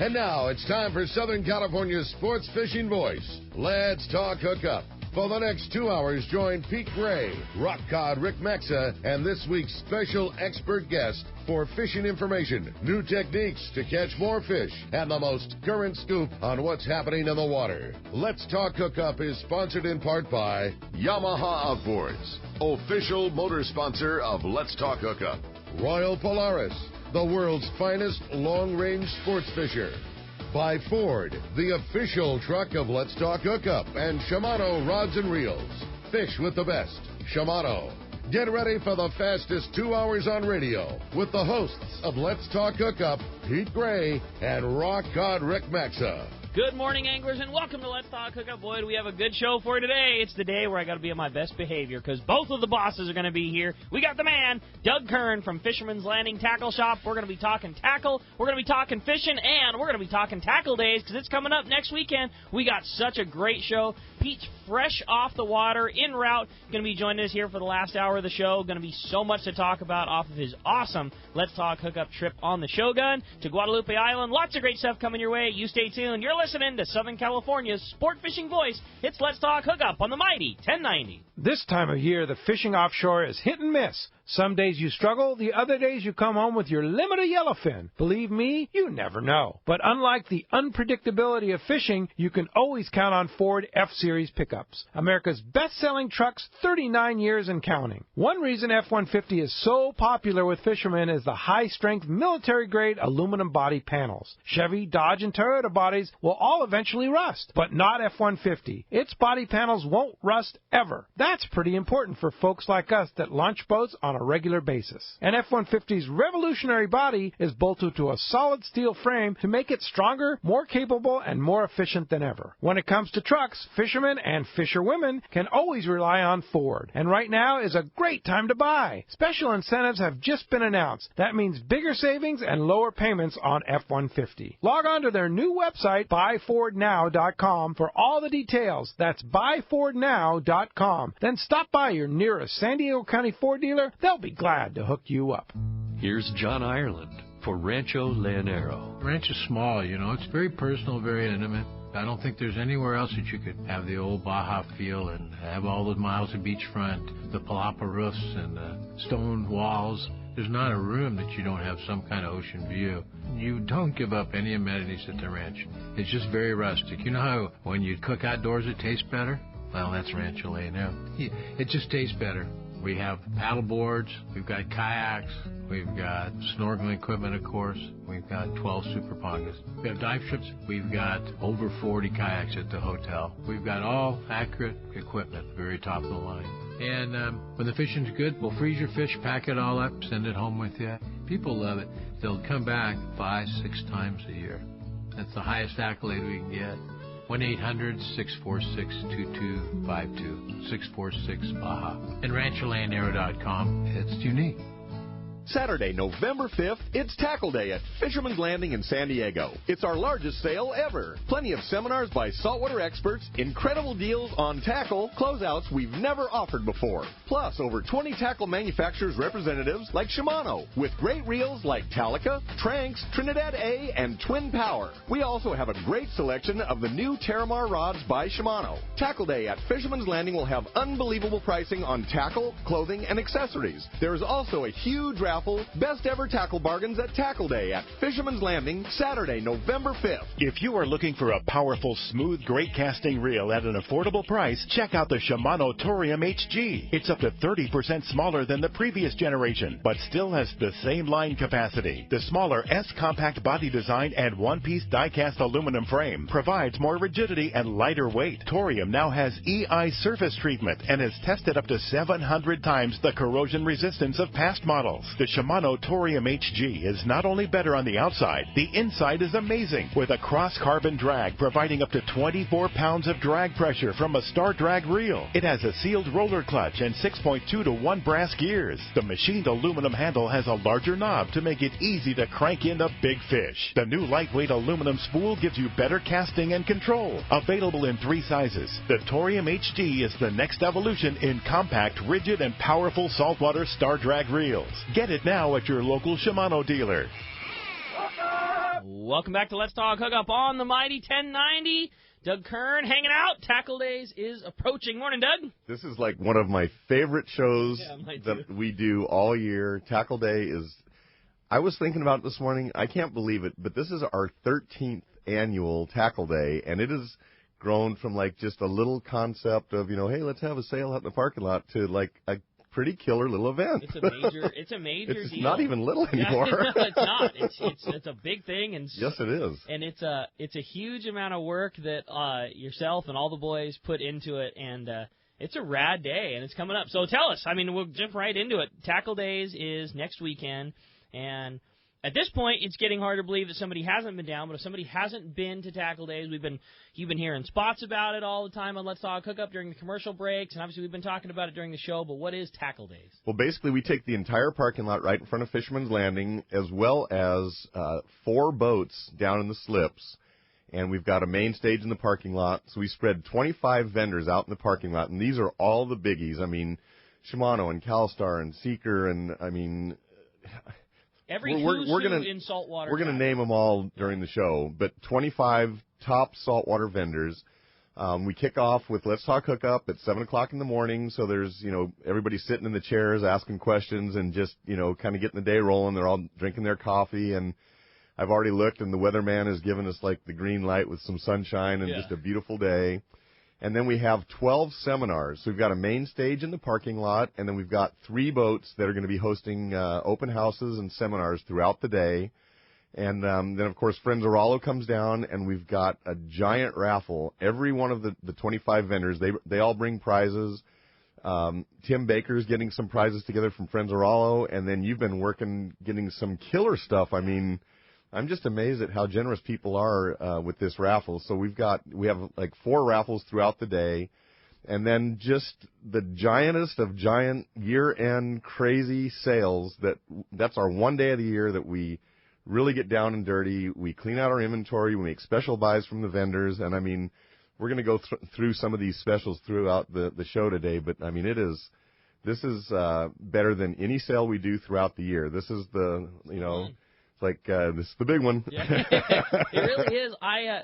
And now it's time for Southern California's sports fishing voice. Let's talk hookup. For the next 2 hours, join Pete Gray, rock cod Rick Maxa, and this week's special expert guest for fishing information, new techniques to catch more fish, and the most current scoop on what's happening in the water. Let's Talk Hookup is sponsored in part by Yamaha Outboards, official motor sponsor of Let's Talk Hookup. Royal Polaris, the world's finest long-range sports fisher. By Ford, the official truck of Let's Talk Hookup, and Shimano Rods and Reels. Fish with the best. Shimano. Get ready for the fastest 2 hours on radio with the hosts of Let's Talk Hookup, Pete Gray and rock cod Rick Maxa. Good morning, anglers, and welcome to Let's Talk Hookup. Boy, do we have a good show for you today. It's the day where I got to be on my best behavior because both of the bosses are going to be here. We got the man, Doug Kern from Fisherman's Landing Tackle Shop. We're going to be talking tackle, we're going to be talking fishing, and we're going to be talking tackle days because it's coming up next weekend. We got such a great show. Pete's fresh off the water, en route, going to be joining us here for the last hour of the show. Going to be so much to talk about off of his awesome Let's Talk Hookup trip on the Shogun to Guadalupe Island. Lots of great stuff coming your way. You stay tuned. You're listening to Southern California's sport fishing voice. It's Let's Talk Hookup on the mighty 1090. This time of year, the fishing offshore is hit and miss. Some days you struggle, the other days you come home with your limit of yellowfin. Believe me, you never know. But unlike the unpredictability of fishing, you can always count on Ford F-Series pickups. America's best-selling trucks, 39 years and counting. One reason F-150 is so popular with fishermen is the high-strength military-grade aluminum body panels. Chevy, Dodge, and Toyota bodies will all eventually rust, but not F-150. Its body panels won't rust ever. That's pretty important for folks like us that launch boats on a regular basis. And F-150's revolutionary body is bolted to a solid steel frame to make it stronger, more capable, and more efficient than ever. When it comes to trucks, fishermen and fisherwomen can always rely on Ford. And right now is a great time to buy. Special incentives have just been announced. That means bigger savings and lower payments on F-150. Log on to their new website, buyfordnow.com, for all the details. That's buyfordnow.com. Then stop by your nearest San Diego County Ford dealer. They'll be glad to hook you up. Here's John Ireland for Rancho Leonero. Ranch is small, you know. It's very personal, very intimate. I don't think there's anywhere else that you could have the old Baja feel and have all the miles of beachfront, the palapa roofs and the stone walls. There's not a room that you don't have some kind of ocean view. You don't give up any amenities at the ranch. It's just very rustic. You know how when you cook outdoors it tastes better? Well, that's Rancho Leonero. It just tastes better. We have paddle boards, we've got kayaks, we've got snorkeling equipment, of course. We've got 12 super pongas. We have dive trips. We've got over 40 kayaks at the hotel. We've got all accurate equipment, very top of the line. And when the fishing's good, we'll freeze your fish, pack it all up, send it home with you. People love it. They'll come back 5-6 times a year. That's the highest accolade we can get. 1-800-646-2252, 646-BAJA. And RanchoLeonero.com. It's unique. Saturday, November 5th, it's Tackle Day at Fisherman's Landing in San Diego. It's our largest sale ever. Plenty of seminars by saltwater experts, incredible deals on tackle, closeouts we've never offered before. Plus, over 20 tackle manufacturers representatives like Shimano, with great reels like Talica, Tranx, Trinidad A, and Twin Power. We also have a great selection of the new Terramar rods by Shimano. Tackle Day at Fisherman's Landing will have unbelievable pricing on tackle, clothing, and accessories. There is also a huge raffle, best ever tackle bargains at Tackle Day at Fisherman's Landing, Saturday, November 5th. If you are looking for a powerful, smooth, great casting reel at an affordable price, check out the Shimano Torium HG. It's up to 30% smaller than the previous generation, but still has the same line capacity. The smaller S-compact body design and one-piece die-cast aluminum frame provides more rigidity and lighter weight. Torium now has EI surface treatment and is tested up to 700 times the corrosion resistance of past models. The Shimano Torium HG is not only better on the outside, the inside is amazing, with a cross-carbon drag providing up to 24 pounds of drag pressure from a Star Drag reel. It has a sealed roller clutch and 6.2 to 1 brass gears. The machined aluminum handle has a larger knob to make it easy to crank in the big fish. The new lightweight aluminum spool gives you better casting and control. Available in 3 sizes, the Torium HG is the next evolution in compact, rigid, and powerful saltwater Star Drag reels. Get it now at your local Shimano dealer. Welcome back to Let's Talk Hookup on the Mighty 1090. Doug Kern hanging out. Tackle Days is approaching. Morning, Doug. This is like one of my favorite shows that we do all year. Tackle Day is, I was thinking about it this morning. I can't believe it, but this is our 13th annual Tackle Day, and it has grown from like just a little concept of, hey, let's have a sale out in the parking lot to like a pretty killer little event. It's a major it's deal. Not even little anymore. No, it's not. It's a big thing, and yes, it is. And it's a huge amount of work that yourself and all the boys put into it, and it's a rad day, and it's coming up. So tell us. I mean, we'll jump right into it. Tackle Days is next weekend, and at this point, it's getting hard to believe that somebody hasn't been down, but if somebody hasn't been to Tackle Days, you've been hearing spots about it all the time on Let's Talk Hookup during the commercial breaks, and obviously we've been talking about it during the show, but what is Tackle Days? Well, basically, we take the entire parking lot right in front of Fisherman's Landing, as well as 4 boats down in the slips, and we've got a main stage in the parking lot, so we spread 25 vendors out in the parking lot, and these are all the biggies. I mean, Shimano and CalStar and Seeker, and I mean... We're gonna, in saltwater. We're going to name them all during the show, but 25 top saltwater vendors. We kick off with Let's Talk Hookup at 7 o'clock in the morning, so there's, everybody sitting in the chairs asking questions and just, kind of getting the day rolling. They're all drinking their coffee, and I've already looked, and the weatherman has given us, like, the green light with some sunshine and just a beautiful day. And then we have 12 seminars. So we've got a main stage in the parking lot, and then we've got 3 boats that are going to be hosting open houses and seminars throughout the day. And then, of course, Frenzarolo comes down, and we've got a giant raffle. Every one of the 25 vendors, they all bring prizes. Tim Baker's getting some prizes together from Frenzarolo, and then you've been getting some killer stuff. I mean, I'm just amazed at how generous people are with this raffle. So we have like 4 raffles throughout the day, and then just the giantest of giant year-end crazy sales. That's our one day of the year that we really get down and dirty. We clean out our inventory. We make special buys from the vendors, and I mean, we're going to go through some of these specials throughout the show today. But I mean, this is better than any sale we do throughout the year. This is the this is the big one. Yeah. It really is.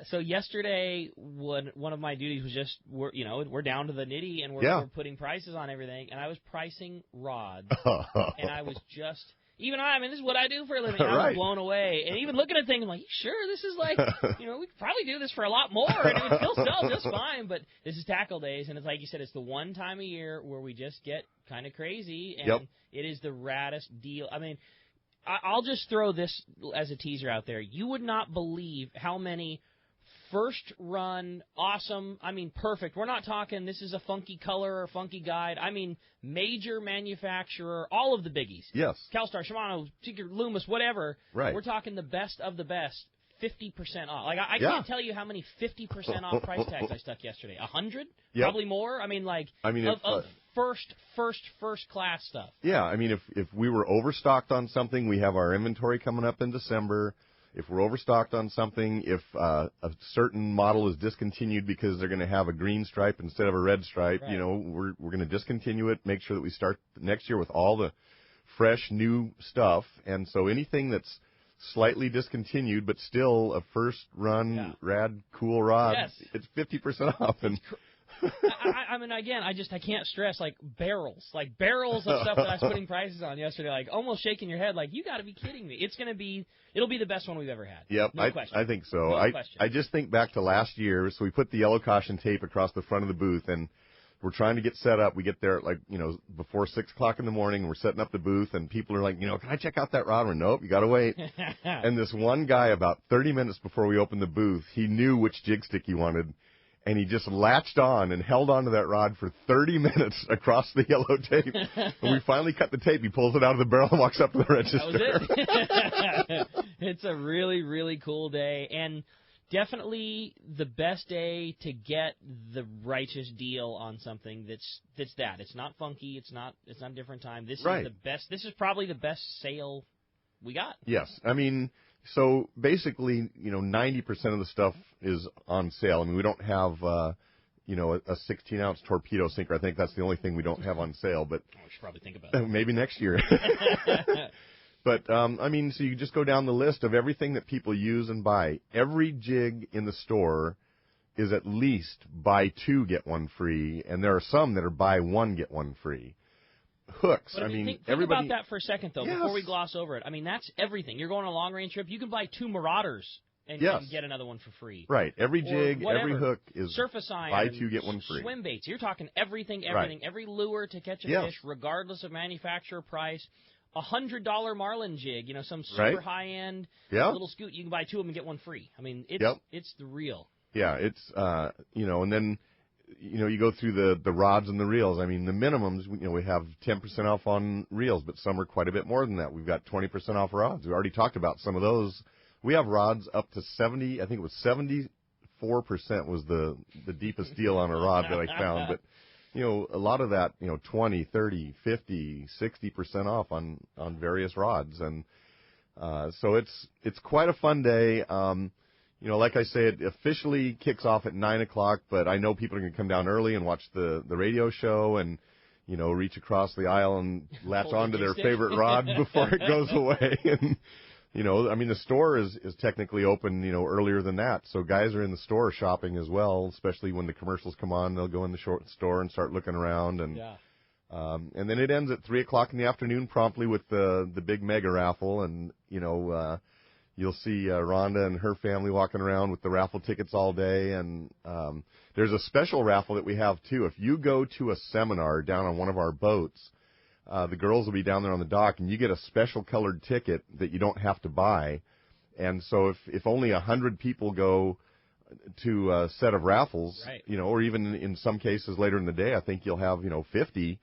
So yesterday, one of my duties was just we're down to the nitty, and we're putting prices on everything, and I was pricing rods, and I was just. I mean, this is what I do for a living. I was blown away. And even looking at things, I'm like, sure, this is like, we could probably do this for a lot more, and it would still sell just fine. But this is Tackle Days, and it's like you said, it's the one time a year where we just get kind of crazy, and it is the raddest deal. I mean, I'll just throw this as a teaser out there. You would not believe how many first run, awesome, I mean, perfect. We're not talking this is a funky color or funky guide. I mean, major manufacturer, all of the biggies. Yes. CalStar, Shimano, Seeker, Loomis, whatever. Right. We're talking the best of the best. 50% off. Like, I can't tell you how many 50% off price tags I stuck yesterday. 100? Yep. Probably more. I mean, of first class stuff. Yeah, I mean, if we were overstocked on something, we have our inventory coming up in December. If we're overstocked on something, if a certain model is discontinued because they're going to have a green stripe instead of a red stripe, we're going to discontinue it, make sure that we start next year with all the fresh, new stuff. And so anything that's slightly discontinued but still a first-run, rad, cool rod, it's 50% off. And I mean, again, I can't stress, barrels of stuff that I was putting prices on yesterday, almost shaking your head, you got to be kidding me. It'll be the best one we've ever had. Yep, no question. I think so. No question. I just think back to last year, so we put the yellow caution tape across the front of the booth, and we're trying to get set up. We get there at before 6 o'clock in the morning, and we're setting up the booth, and people are like, can I check out that rod? We're nope, you got to wait. And this one guy, about 30 minutes before we opened the booth, he knew which jig stick he wanted. And he just latched on and held on to that rod for 30 minutes across the yellow tape. When we finally cut the tape, he pulls it out of the barrel and walks up to the register. That was it. It's a really, really cool day. And definitely the best day to get the righteous deal on something that's that. It's not funky. It's not a different time. This is the best. This is probably the best sale we got. Yes. I mean, so basically, 90% of the stuff is on sale. I mean, we don't have, a 16-ounce torpedo sinker. I think that's the only thing we don't have on sale. But we should probably think about it. Maybe next year. But, so you just go down the list of everything that people use and buy. Every jig in the store is at least buy 2, get 1 free, and there are some that are buy 1, get 1 free. Hooks. But think everybody. about that for a second, though, before we gloss over it. I mean, that's everything. You're going on a long-range trip. You can buy 2 Marauders and get another one for free. Right. Every jig, every hook is surface iron, buy 2, get 1 free. Swim baits. You're talking everything. Right. Every lure to catch a fish, regardless of manufacturer price. $100 marlin jig, some super high-end little scoot. You can buy 2 of them and get 1 free. I mean, it's the real. Yeah, it's, and then, you go through the rods and the reels. I mean, the minimums, we have 10% off on reels, but some are quite a bit more than that. We've got 20% off rods. We already talked about some of those. We have rods up to 70, I think it was 74% was the deepest deal on a rod that I found. But, a lot of that, 20, 30, 50, 60% off on various rods. And so it's quite a fun day. Like I say, it officially kicks off at 9 o'clock, but I know people are going to come down early and watch the radio show and, reach across the aisle and latch onto their favorite rod before it goes away. And, the store is technically open, earlier than that. So guys are in the store shopping as well, especially when the commercials come on. They'll go in the store and start looking around. And and then it ends at 3 o'clock in the afternoon promptly with the big mega raffle. And, you'll see Rhonda and her family walking around with the raffle tickets all day. And there's a special raffle that we have, too. If you go to a seminar down on one of our boats, the girls will be down there on the dock, and you get a special colored ticket that you don't have to buy. And so if only 100 people go to a set of raffles, or even in some cases later in the day, I think you'll have, 50.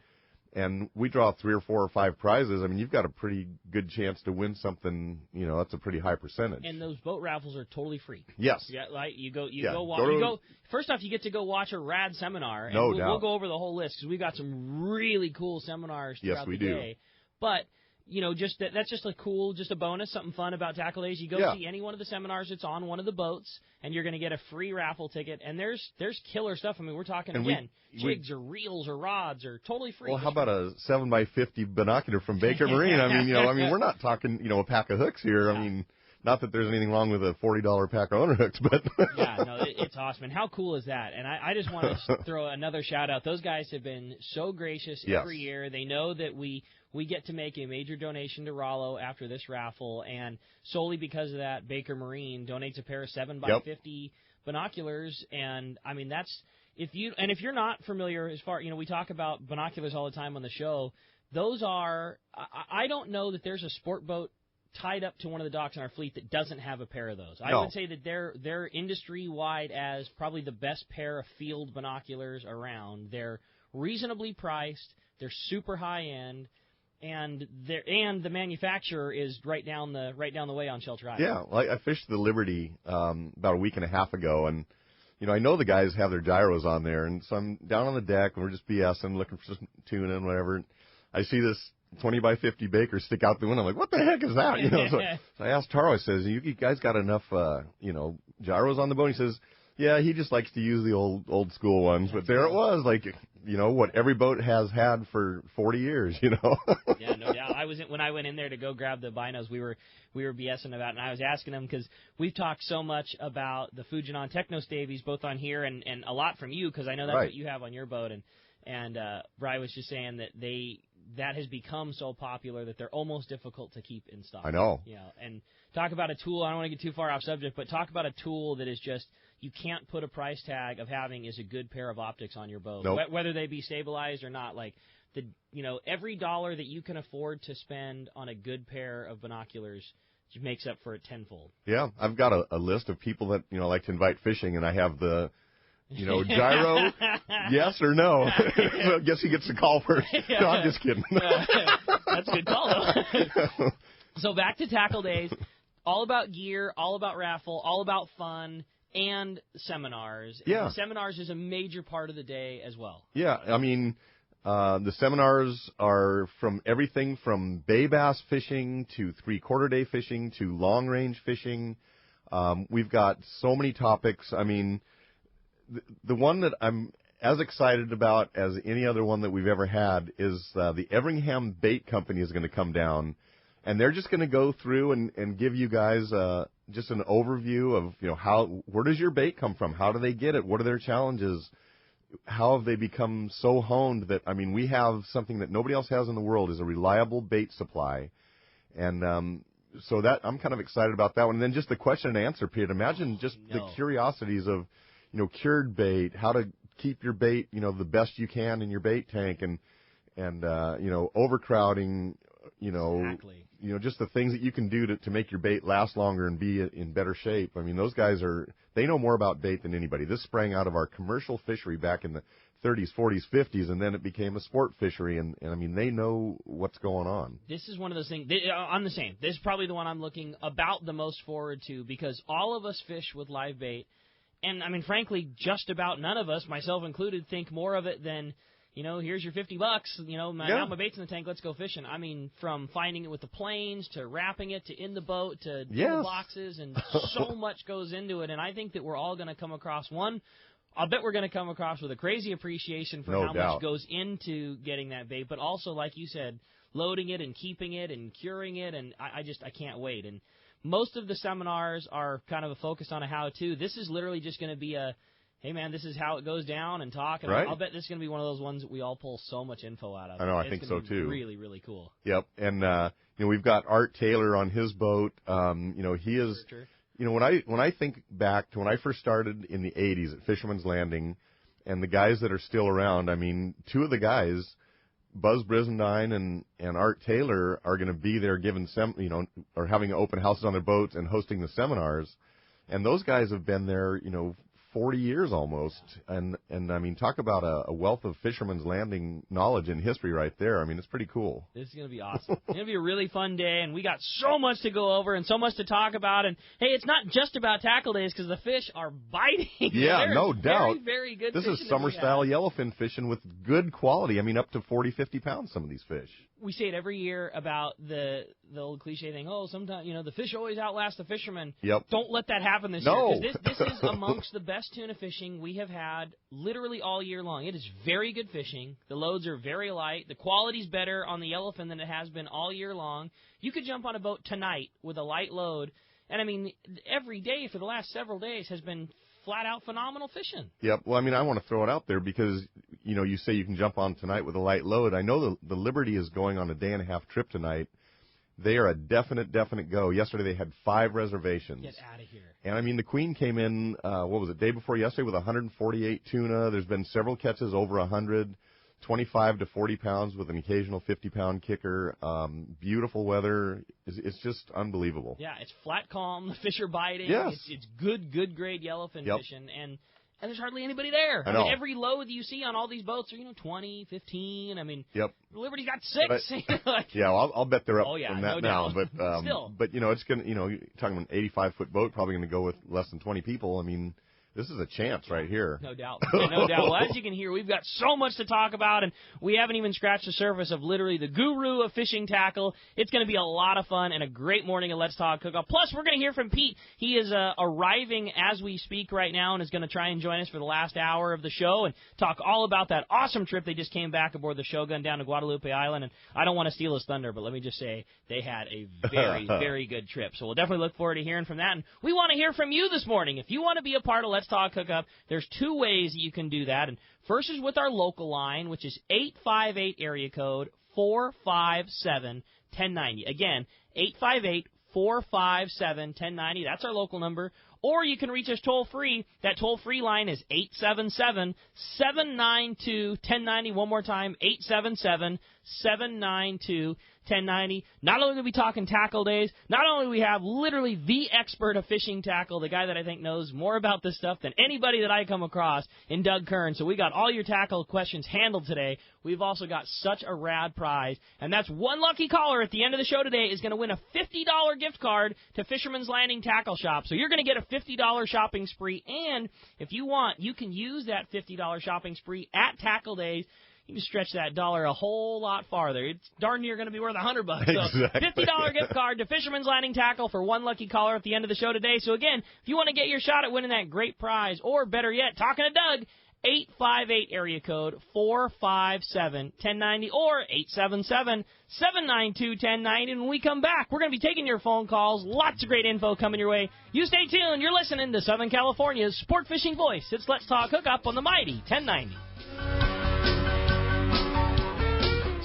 And we draw 3 or 4 or 5 prizes. I mean, you've got a pretty good chance to win something. That's a pretty high percentage. And those boat raffles are totally free. Yes. Yeah, like you go. First off, you get to go watch a rad seminar. And we'll go over the whole list because we've got some really cool seminars throughout the day. But that's just a bonus, something fun about Tackle Days. You go see any one of the seminars that's on one of the boats, and you're going to get a free raffle ticket. And there's killer stuff. I mean, we're talking jigs or reels or rods are totally free. Well, how about a 7x50 binocular from Baker Marine? I mean, we're not talking, a pack of hooks here. I mean, not that there's anything wrong with a $40 pack of owner hooks, but it's awesome. And how cool is that? And I just want to throw another shout out. Those guys have been so gracious every year. They know that we get to make a major donation to Rollo after this raffle, and solely because of that, Baker Marine donates a pair of 7x50 binoculars. And I mean, that's if you're not familiar, as far we talk about binoculars all the time on the show. Those are I don't know that there's a sport boat tied up to one of the docks in our fleet that doesn't have a pair of those. I would say that they're industry-wide as probably the best pair of field binoculars around. They're reasonably priced. They're super high-end. And the manufacturer is right down the way on Shelter Island. Yeah, well, I fished the Liberty about a week and a half ago, and I know the guys have their gyros on there, and so I'm down on the deck and we're just BSing, looking for some tuna and whatever. I see this 20x50 Baker stick out the window. I'm like, what the heck is that? So I asked Taro. I says, you guys got enough gyros on the boat? He says, yeah, he just likes to use the old school ones. But there it was, like, what every boat has had for 40 years, Yeah, no doubt. When I went in there to go grab the binos, we were BSing about it, and I was asking them because we've talked so much about the Fujinon Techno Stavies, both on here and a lot from you, because I know that's what you have on your boat. And Bri was just saying that has become so popular that they're almost difficult to keep in stock. I know. And talk about a tool. I don't want to get too far off subject, but talk about a tool that is just you can't put a price tag of having is a good pair of optics on your boat, whether they be stabilized or not. Like every dollar that you can afford to spend on a good pair of binoculars makes up for it tenfold. Yeah, I've got a list of people that like to invite fishing, and I have the gyro, yes or no. So I guess he gets the call first. No, I'm just kidding. That's a good call, though. So back to Tackle Days. All about gear, all about raffle, all about fun, and seminars. Yeah. And the seminars is a major part of the day as well. Yeah, I mean, the seminars are from everything from bay bass fishing to 3/4 day fishing to long-range fishing. We've got so many topics. I mean, the one that I'm as excited about as any other one that we've ever had is the Everingham Bait Company is going to come down. And they're just going to go through and give you guys just an overview of, where does your bait come from? How do they get it? What are their challenges? How have they become so honed that, we have something that nobody else has in the world, is a reliable bait supply. And so that I'm kind of excited about that one. And then just the question and answer period. Imagine just the curiosities of, cured bait, how to keep your bait, the best you can in your bait tank, and overcrowding, Exactly. Just the things that you can do to make your bait last longer and be in better shape. Those guys they know more about bait than anybody. This sprang out of our commercial fishery back in the 30s, 40s, 50s, and then it became a sport fishery, and they know what's going on. This is one of those things. I'm the same. This is probably the one I'm looking about the most forward to, because all of us fish with live bait, and, frankly, just about none of us, myself included, think more of it than, here's your $50, now my bait's in the tank, let's go fishing. From finding it with the planes, to wrapping it, to in the boat, to the boxes, and so much goes into it, and I think that we're all going to come across one. I'll bet we're going to come across with a crazy appreciation for how much goes into getting that bait, but also, like you said, loading it and keeping it and curing it, and I can't wait. And most of the seminars are kind of a focus on a how-to. This is literally just going to be a, hey, man, this is how it goes down, and talk. And I'll bet this is going to be one of those ones that we all pull so much info out of. I know, I think so, too. Really, really cool. Yep, and, we've got Art Taylor on his boat. He is... when I think back to when I first started in the 80s at Fisherman's Landing, and the guys that are still around, two of the guys, Buzz Brizendine and Art Taylor, are going to be there giving or having open houses on their boats and hosting the seminars. And those guys have been there, 40 years almost. And talk about a wealth of Fisherman's Landing knowledge and history right there. It's pretty cool. This is going to be awesome. It's going to be a really fun day, and we got so much to go over and so much to talk about. And, hey, it's not just about tackle days, because the fish are biting. Yeah, no doubt. Very, very good This is summer-style yellowfin fishing with good quality. Up to 40, 50 pounds, some of these fish. We say it every year about the old cliche thing, sometimes, the fish always outlast the fisherman. Yep. Don't let that happen this year, because this is amongst the best tuna fishing we have had literally all year long. It is very good fishing. The loads are very light. The quality's better on the yellowfin than it has been all year long. You could jump on a boat tonight with a light load, and, every day for the last several days has been flat-out phenomenal fishing. Yep. Well, I want to throw it out there because, you say you can jump on tonight with a light load. I know the Liberty is going on a day-and-a-half trip tonight. They are a definite go. Yesterday they had 5 reservations. Get out of here. And, the Queen came in, day before yesterday with 148 tuna. There's been several catches over 100, 25 to 40 pounds with an occasional 50-pound kicker. Beautiful weather. It's just unbelievable. Yeah, it's flat calm. The fish are biting. Yes. It's good grade yellowfin fishing. And there's hardly anybody there. I know. Every load that you see on all these boats are, 20, 15. Yep. Liberty's got 6. Yeah, I'll bet they're up from that no now. doubt. But still. But it's gonna, you're talking about an 85-foot boat, probably going to go with less than 20 people. This is a chance right here. No doubt. No doubt. Well, as you can hear, we've got so much to talk about, and we haven't even scratched the surface of literally the guru of fishing tackle. It's going to be a lot of fun and a great morning at Let's Talk Hookup. Plus, we're going to hear from Pete. He is arriving as we speak right now and is going to try and join us for the last hour of the show and talk all about that awesome trip they just came back aboard the Shogun down to Guadalupe Island. And I don't want to steal his thunder, but let me just say they had a very, very good trip. So we'll definitely look forward to hearing from that. And we want to hear from you this morning. If you want to be a part of Let's Talk Hookup, there's 2 ways that you can do that. And first is with our local line, which is 858 area code 457-1090. Again, 858-457-1090. That's our local number. Or you can reach us toll-free. That toll-free line is 877-792-1090. One more time, 877-792-1090. Not only do we talk in tackle days, not only do we have literally the expert of fishing tackle, the guy that I think knows more about this stuff than anybody that I come across, in Doug Kern. So we got all your tackle questions handled today. We've also got such a rad prize, and that's one lucky caller at the end of the show today is going to win a $50 gift card to Fisherman's Landing Tackle Shop. So you're going to get a $50 shopping spree, and if you want, you can use that $50 shopping spree at Tackle Days. You can stretch that dollar a whole lot farther. It's darn near going to be worth $100. So Exactly. $50 gift card to Fisherman's Landing Tackle for one lucky caller at the end of the show today. So again, if you want to get your shot at winning that great prize, or better yet, talking to Doug, 858 area code 457-1090 or 877-792-1090. And when we come back, we're going to be taking your phone calls. Lots of great info coming your way. You stay tuned. You're listening to Southern California's sport fishing voice. It's Let's Talk Hookup on the mighty 1090.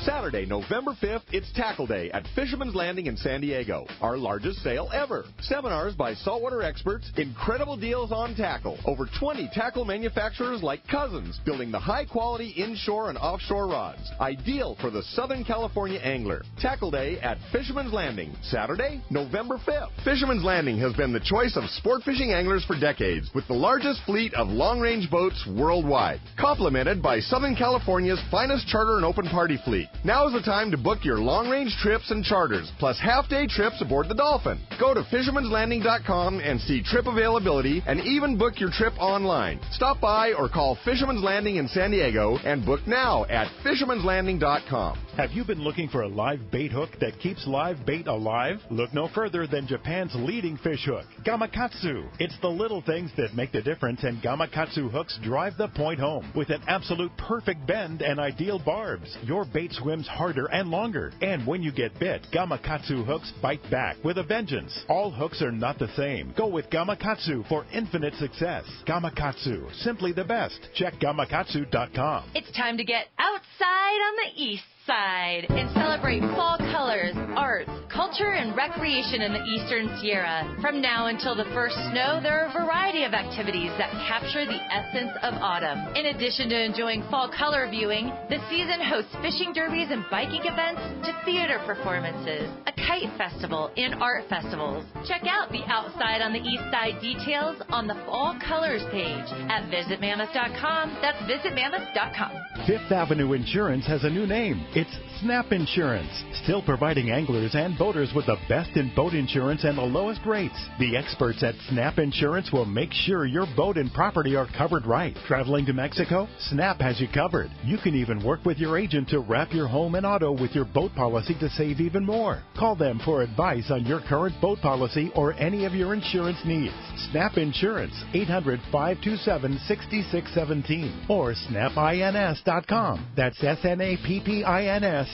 Saturday, November 5th, it's Tackle Day at Fisherman's Landing in San Diego. Our largest sale ever. Seminars by saltwater experts, incredible deals on tackle. Over 20 tackle manufacturers like Cousins, building the high-quality inshore and offshore rods. Ideal for the Southern California angler. Tackle Day at Fisherman's Landing. Saturday, November 5th. Fisherman's Landing has been the choice of sport fishing anglers for decades, with the largest fleet of long-range boats worldwide, complemented by Southern California's finest charter and open party fleet. Now is the time to book your long-range trips and charters, plus half-day trips aboard the Dolphin. Go to fishermanslanding.com and see trip availability and even book your trip online. Stop by or call Fisherman's Landing in San Diego and book now at fishermanslanding.com. Have you been looking for a live bait hook that keeps live bait alive? Look no further than Japan's leading fish hook, Gamakatsu. It's the little things that make the difference, and Gamakatsu hooks drive the point home with an absolute perfect bend and ideal barbs. Your bait swims harder and longer, and when you get bit, Gamakatsu hooks bite back with a vengeance. All hooks are not the same. Go with Gamakatsu for infinite success. Gamakatsu, simply the best. Check gamakatsu.com. It's time to get outside on the east side and celebrate fall colors, arts, culture, and recreation in the Eastern Sierra. From now until the first snow, there are a variety of activities that capture the essence of autumn. In addition to enjoying fall color viewing, the season hosts fishing derbies and biking events to theater performances, a kite festival, and art festivals. Check out the Outside on the East Side details on the Fall Colors page at visitmammoth.com. That's visitmammoth.com. Fifth Avenue Insurance has a new name. It's Snap Insurance, still providing anglers and boaters with the best in boat insurance and the lowest rates. The experts at Snap Insurance will make sure your boat and property are covered right. Traveling to Mexico? Snap has you covered. You can even work with your agent to wrap your home and auto with your boat policy to save even more. Call them for advice on your current boat policy or any of your insurance needs. Snap Insurance, 800-527-6617 or snapins.com. That's SNAPPINS.com.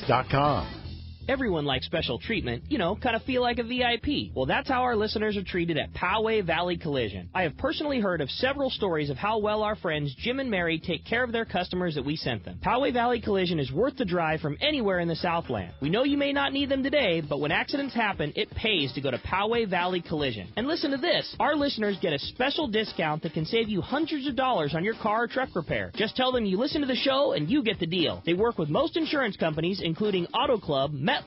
Everyone likes special treatment, kind of feel like a VIP. Well, that's how our listeners are treated at Poway Valley Collision. I have personally heard of several stories of how well our friends Jim and Mary take care of their customers that we sent them. Poway Valley Collision is worth the drive from anywhere in the Southland. We know you may not need them today, but when accidents happen, it pays to go to Poway Valley Collision. And listen to this. Our listeners get a special discount that can save you hundreds of dollars on your car or truck repair. Just tell them you listen to the show and you get the deal. They work with most insurance companies, including Auto Club, MetLife,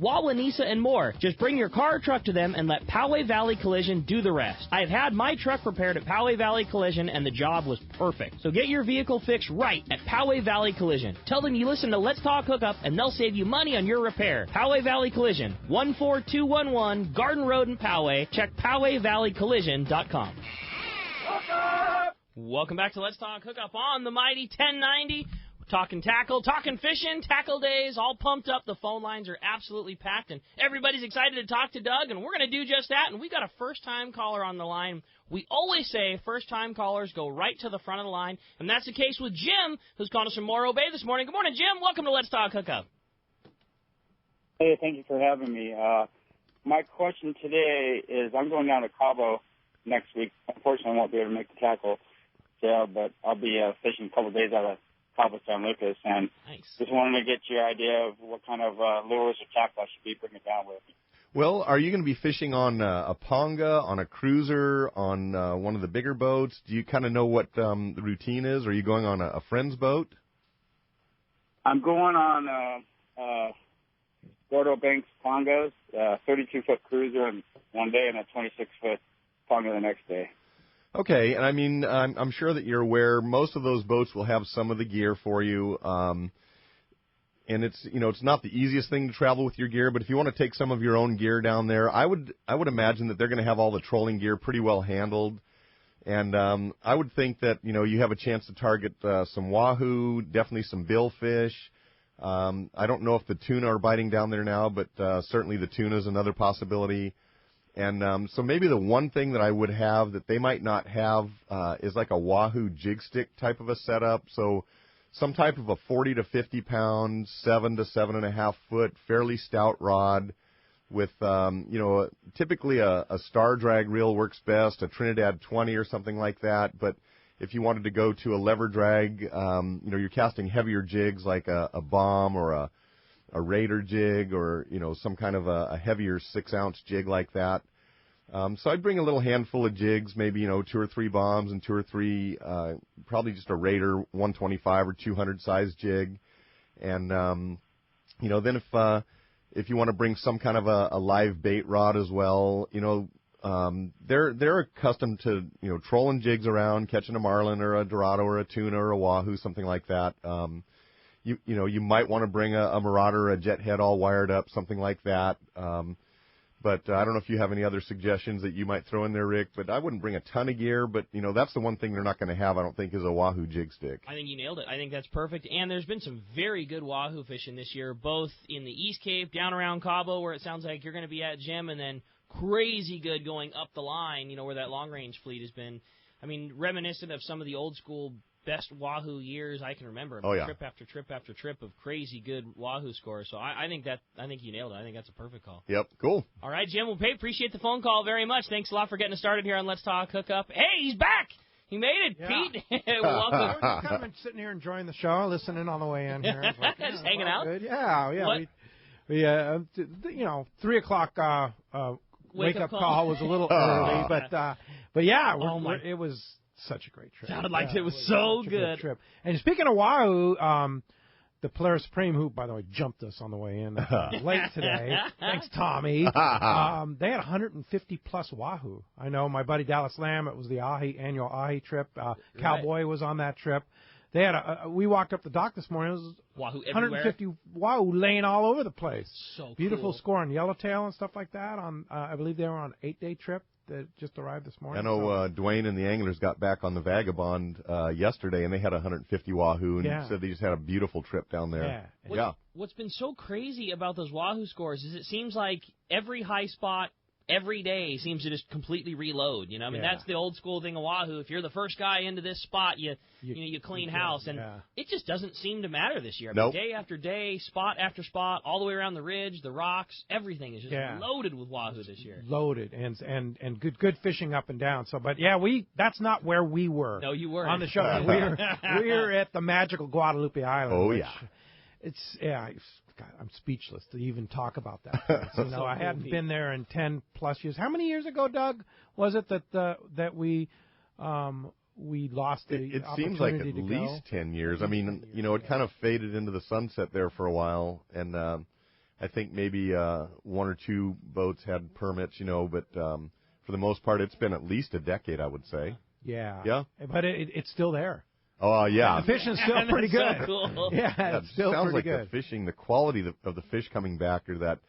Wawanesa, and more. Just bring your car or truck to them and let Poway Valley Collision do the rest. I have had my truck repaired at Poway Valley Collision, and the job was perfect. So get your vehicle fixed right at Poway Valley Collision. Tell them you listen to Let's Talk Hookup, and they'll save you money on your repair. Poway Valley Collision, 14211 Garden Road in Poway. Check PowayValleyCollision.com. Welcome back to Let's Talk Hookup on the mighty 1090. Talking tackle, talking fishing, tackle days, all pumped up. The phone lines are absolutely packed, and everybody's excited to talk to Doug, and we're going to do just that. And we got a first-time caller on the line. We always say first-time callers go right to the front of the line, and that's the case with Jim, who's calling us from Morro Bay this morning. Good morning, Jim. Welcome to Let's Talk Hookup. Hey, thank you for having me. My question today is I'm going down to Cabo next week. Unfortunately, I won't be able to make the tackle sale, but I'll be fishing a couple of days out of Cabo San Lucas, and just wanted to get your idea of what kind of lures or tackle I should be bringing down with me. Well, are you going to be fishing on a ponga, on a cruiser, on one of the bigger boats? Do you kind of know what the routine is? Are you going on a friend's boat? I'm going on Gordo Banks pongas, 32-foot cruiser on one day and a 26-foot ponga the next day. Okay, and I mean, I'm sure that you're aware most of those boats will have some of the gear for you, and it's not the easiest thing to travel with your gear. But if you want to take some of your own gear down there, I would imagine that they're going to have all the trolling gear pretty well handled, and I would think that you have a chance to target some wahoo, definitely some billfish. I don't know if the tuna are biting down there now, but certainly the tuna is another possibility. And so maybe the one thing that I would have that they might not have is like a Wahoo jig stick type of a setup. So some type of a 40 to 50 pound, 7 to 7.5 foot, fairly stout rod with, typically a star drag reel works best, a Trinidad 20 or something like that. But if you wanted to go to a lever drag, you're casting heavier jigs like a bomb or a Raider jig or, some kind of a heavier 6-ounce jig like that. So I'd bring a little handful of jigs, maybe, 2 or 3 bombs and 2 or 3, probably just a Raider 125 or 200 size jig. And, then if you want to bring some kind of a live bait rod as well, they're accustomed to, trolling jigs around, catching a marlin or a dorado or a tuna or a wahoo, something like that. You might want to bring a marauder, a jet head all wired up, something like that. But I don't know if you have any other suggestions that you might throw in there, Rick. But I wouldn't bring a ton of gear. But, that's the one thing they're not going to have, I don't think, is a wahoo jig stick. I think you nailed it. I think that's perfect. And there's been some very good wahoo fishing this year, both in the East Cape, down around Cabo, where it sounds like you're going to be at, Jim, and then crazy good going up the line, where that long-range fleet has been. I mean, reminiscent of some of the old-school best wahoo years I can remember. Oh, yeah. Trip after trip after trip of crazy good wahoo scores. So I think you nailed it. I think that's a perfect call. Yep, cool. All right, Jim. Well, appreciate the phone call very much. Thanks a lot for getting us started here on Let's Talk Hookup. Hey, he's back. He made it, Yeah. Pete. Welcome. We're just kind of sitting here enjoying the show, listening on the way in here. Like, just hanging out. Good. Yeah. What? We 3 o'clock wake up call was a little early, but yeah, it was such a great trip. Sounded like it was so such a good. trip. And speaking of wahoo, the Polaris Supreme, who, by the way, jumped us on the way in late today. Thanks, Tommy. They had 150-plus wahoo. I know my buddy Dallas Lamb, it was the annual Ahi trip. Cowboy was on that trip. They had we walked up the dock this morning. It was wahoo 150 wahoo laying all over the place. So beautiful cool. score on yellowtail and stuff like that. I believe they were on an 8-day trip that just arrived this morning. I know Dwayne and the anglers got back on the Vagabond yesterday, and they had 150 wahoo, and said they just had a beautiful trip down there. What's been so crazy about those wahoo scores is it seems like every high spot every day seems to just completely reload. I mean, that's the old school thing of wahoo. If you're the first guy into this spot, you clean house, and it just doesn't seem to matter this year. I mean, day after day, spot after spot, all the way around the ridge, the rocks, everything is just loaded with wahoo this year. Loaded and good fishing up and down. So, but that's not where we were. No, you weren't on the show. we're at the magical Guadalupe Island. Oh yeah, God, I'm speechless to even talk about that place. I hadn't been there in 10-plus years. How many years ago, Doug, was it that we lost the It seems like at least 10 years. I mean, it kind of faded into the sunset there for a while, and I think maybe 1 or 2 boats had permits, but for the most part, it's been at least a decade, I would say. Yeah. But it's still there. Oh, yeah. The fishing's still pretty good. So cool. Yeah, it's still sounds pretty like good. the fishing, the quality of the fish coming back are that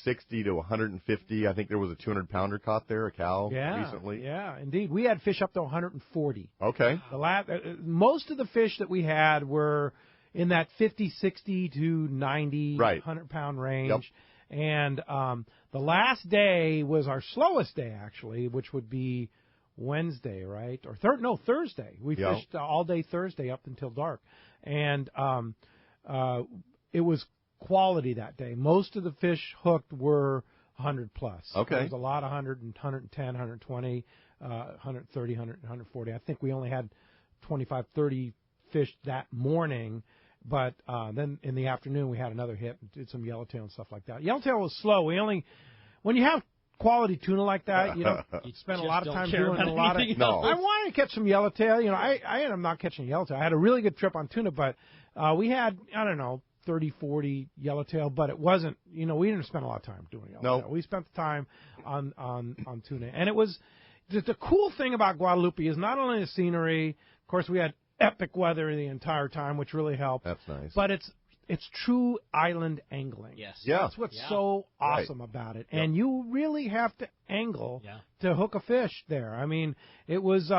60 to 150. I think there was a 200-pounder caught there, a cow, recently. Yeah, indeed. We had fish up to 140. Okay. Most of the fish that we had were in that 50, 60 to 90, 100-pound range. Yep. And the last day was our slowest day, actually, which would be Wednesday, right? Or Thursday. We fished all day Thursday up until dark. And it was quality that day. Most of the fish hooked were 100 plus. Okay. There was a lot of 100, 110, 120, 130, 140. I think we only had 25, 30 fish that morning. But then in the afternoon we had another hit and did some yellowtail and stuff like that. Yellowtail was slow. When you have quality tuna like that, you don't spend a lot of time doing a lot of. No. I wanted to catch some yellowtail. I ended up not catching yellowtail. I had a really good trip on tuna, but we had 30, 40 yellowtail, but it wasn't. We didn't spend a lot of time doing yellowtail. No. We spent the time on tuna, and it was the cool thing about Guadalupe is not only the scenery. Of course, we had epic weather the entire time, which really helped. That's nice. But it's true island angling. Yes. Yeah. That's what's so awesome about it. And you really have to angle to hook a fish there. I mean, it was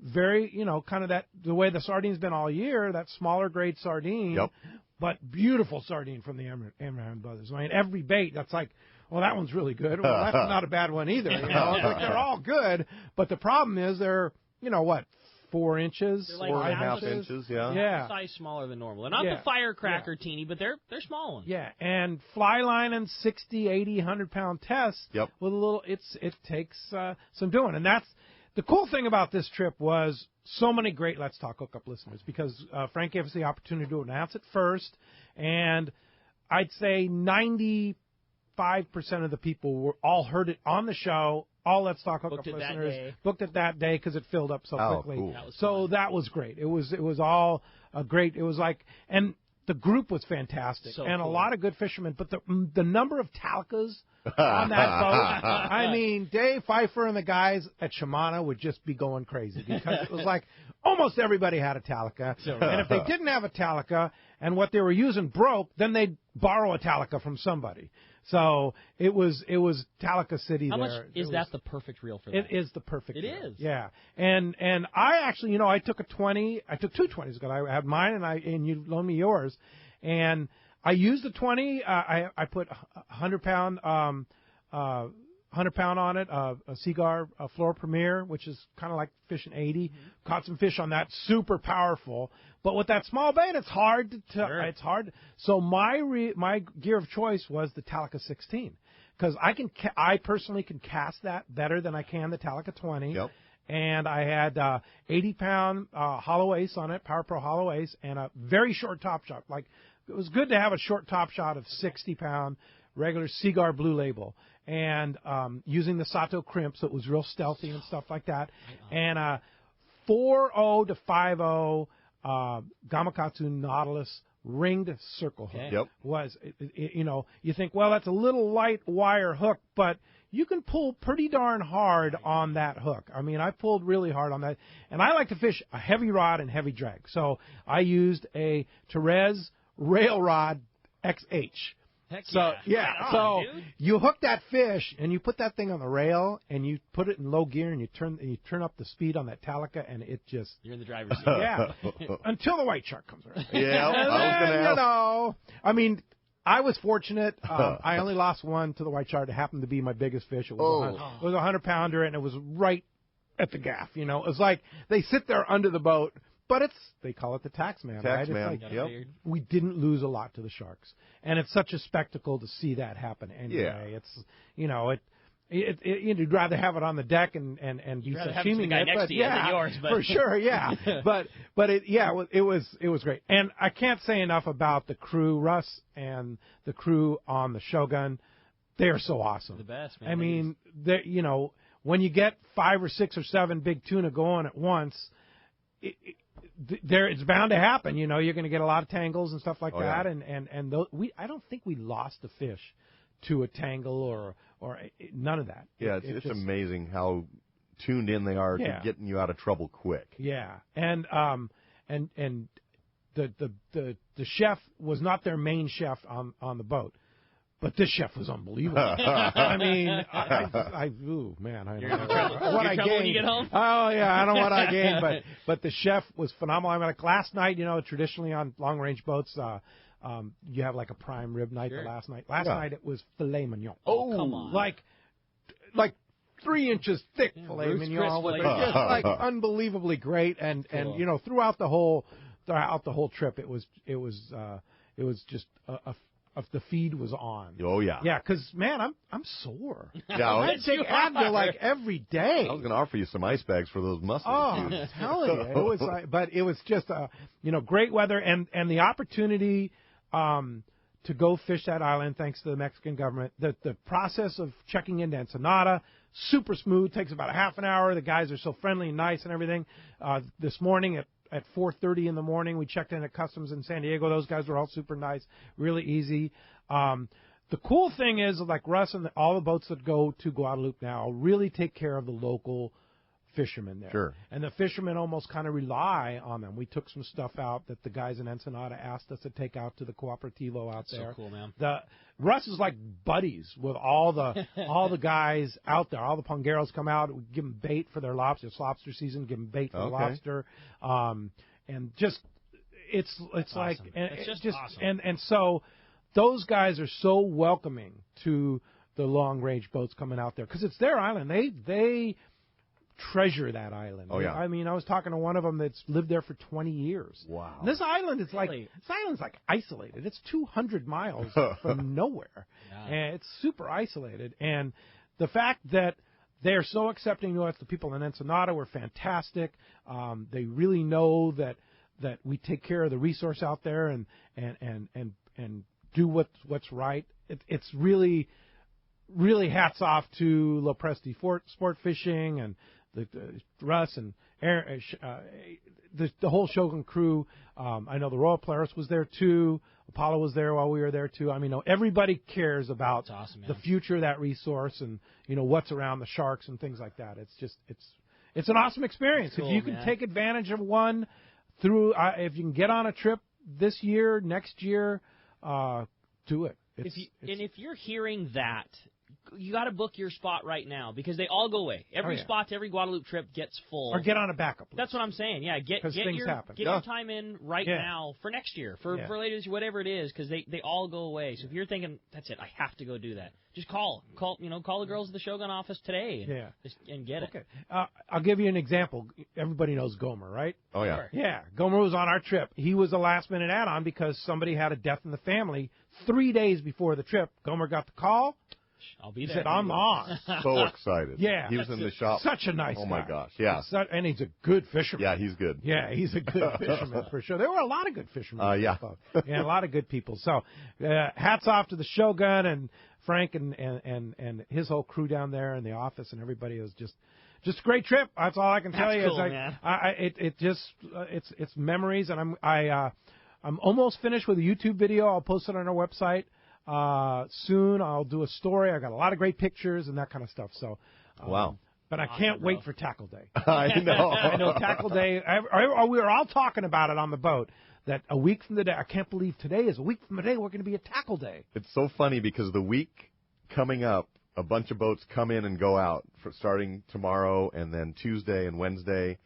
very, kind of the way the sardine's been all year, that smaller grade sardine, but beautiful sardine from the Abraham Brothers. I mean, every bait, that's like, Well, that one's really good. Well, that's not a bad one either. They're all good, but the problem is they're 4 inches, They're like 4.5 inches, a size smaller than normal. They're not the firecracker teeny, but they're small ones. Yeah, and fly lining 60, 80, 100-pound tests with a little. It takes some doing, and that's the cool thing about this trip was so many great Let's Talk Hookup listeners because Frank gave us the opportunity to announce it first, and I'd say 95% of the people all heard it on the show. All Let's Talk Hookup listeners booked it that day because it filled up so quickly. Cool. That was great. It was all great. It was and the group was fantastic a lot of good fishermen. But the number of Talicas on that boat, I mean, Dave Pfeiffer and the guys at Shimano would just be going crazy because it was like almost everybody had a Talica. And if they didn't have a Talica and what they were using broke, then they'd borrow a Talica from somebody. So it was Talica City. How much is that the perfect reel for that? It is the perfect reel. It is. Yeah. And I actually, I took a 20. I took 2 20s because I had mine and you loaned me yours. And I used the 20. I put 100-pound 100-pound on it, a Seagar Flora Premier, which is kind of like fishing 80. Caught some fish on that, super powerful. But with that small bait, it's hard to it's hard. So my gear of choice was the Talica 16 because I personally can cast that better than I can the Talica 20. Yep. And I had 80-pound hollow ace on it, Power Pro hollow ace, and a very short top shot. Like it was good to have a short top shot of 60-pound regular Seagar Blue Label, and using the Sato crimp, so it was real stealthy and stuff like that. And 4.0 to 5.0 Gamakatsu Nautilus ringed circle hook was, you think, well, that's a little light wire hook, but you can pull pretty darn hard on that hook. I mean, I pulled really hard on that, and I like to fish a heavy rod and heavy drag. So I used a Therese rail rod XH. Heck so yeah, so dude. You hook that fish and you put that thing on the rail and you put it in low gear and you turn up the speed on that Talica and it just you're in the driver's seat. Yeah, until the white shark comes around. Yeah, I was going to ask. I mean, I was fortunate. I only lost one to the white shark. It happened to be my biggest fish. It was a 100-pounder and it was right at the gaff. It was like they sit there under the boat. But they call it the taxman, right? Taxman, like, we didn't lose a lot to the sharks, and it's such a spectacle to see that happen. Anyway, it's you'd rather have it on the deck and be sashimi next to you than yours, but for sure, yeah. but it was great, and I can't say enough about the crew, Russ and the crew on the Shogun. They are so awesome. The best, man. I mean, when you get 5 or 6 or 7 big tuna going at once. It's bound to happen, You're going to get a lot of tangles and stuff like that, and I don't think we lost a fish to a tangle or none of that. Yeah, it's just amazing how tuned in they are to getting you out of trouble quick. Yeah, and the chef was not their main chef on the boat. But this chef was unbelievable. I mean, ooh, man, I don't know what I gained when you get home. Oh yeah, I don't know what I gained, but the chef was phenomenal. I mean, like last night, traditionally on long range boats, you have like a prime rib night. The last night, night it was filet mignon. Oh, come on, like 3 inches thick filet mignon, with just like unbelievably great, and throughout the whole trip, it was just the feed was on. Oh yeah. Yeah, because man, I'm sore. Yeah, I take Advil like every day. I was going to offer you some ice bags for those muscles. Oh, dude. I'm telling you, it was but it was just great weather and the opportunity to go fish that island thanks to the Mexican government. The process of checking into Ensenada, super smooth, takes about a half an hour. The guys are so friendly and nice and everything. This morning at 4:30 in the morning, we checked in at Customs in San Diego. Those guys were all super nice, really easy. The cool thing is, like Russ and all the boats that go to Guadalupe now really take care of the local fishermen there. Sure. And the fishermen almost kind of rely on them. We took some stuff out that the guys in Ensenada asked us to take out to the Cooperativo out there. So cool, man. Russ is like buddies with all the guys out there. All the Pongueros come out. We give them bait for their lobster. It's lobster season. Give them bait for the lobster. And just it's awesome. Like and it's just awesome. and so those guys are so welcoming to long-range boats coming out there because it's their island. They treasure that island. Oh, yeah. I mean, I was talking to one of them that's lived there for 20 years. Wow. And this island's like isolated. It's 200 miles from nowhere. Yeah. And it's super isolated. And the fact that they're so accepting to us, the people in Ensenada were fantastic. They really know that we take care of the resource out there and do what's right. It's really hats off to La Presti Sport Fishing and the Russ and Aaron, the whole Shogun crew. I know the Royal Polaris was there too. Apollo was there while we were there too. I mean, everybody cares about the future of that resource and what's around the sharks and things like that. It's an awesome experience. Cool, if you can take advantage of one through, if you can get on a trip this year, next year, do it. If you're hearing that, you got to book your spot right now because they all go away. Every spot to every Guadalupe trip gets full. Or get on a backup list. That's what I'm saying. Yeah, get your time in right now for next year, for later this year, whatever it is, because they all go away. So if you're thinking that's it, I have to go do that, just call the girls at the Shogun office today and get it. Okay. I'll give you an example. Everybody knows Gomer, right? Oh yeah. Yeah, Gomer was on our trip. He was a last minute add-on because somebody had a death in the family 3 days before the trip. Gomer got the call. I'll be there. He said, I'm on. So excited. Yeah. He was in the shop. Such a nice guy. Oh, my gosh. Yeah. And he's a good fisherman. Yeah, he's good. Yeah, he's a good fisherman for sure. There were a lot of good fishermen. Yeah. Yeah, a lot of good people. So hats off to the Shogun and Frank and his whole crew down there in the office and everybody. It was just a great trip. That's all I can tell you. Cool, man. It's memories, and I'm almost finished with a YouTube video. I'll post it on our website. Soon I'll do a story. I got a lot of great pictures and that kind of stuff. So, wow. But I can't wait for Tackle Day. I know. I know Tackle Day. We were all talking about it on the boat. That a week from the day, I can't believe today is a week from the day. We're going to be at Tackle Day. It's so funny because the week coming up, a bunch of boats come in and go out starting tomorrow and then Tuesday and Wednesday,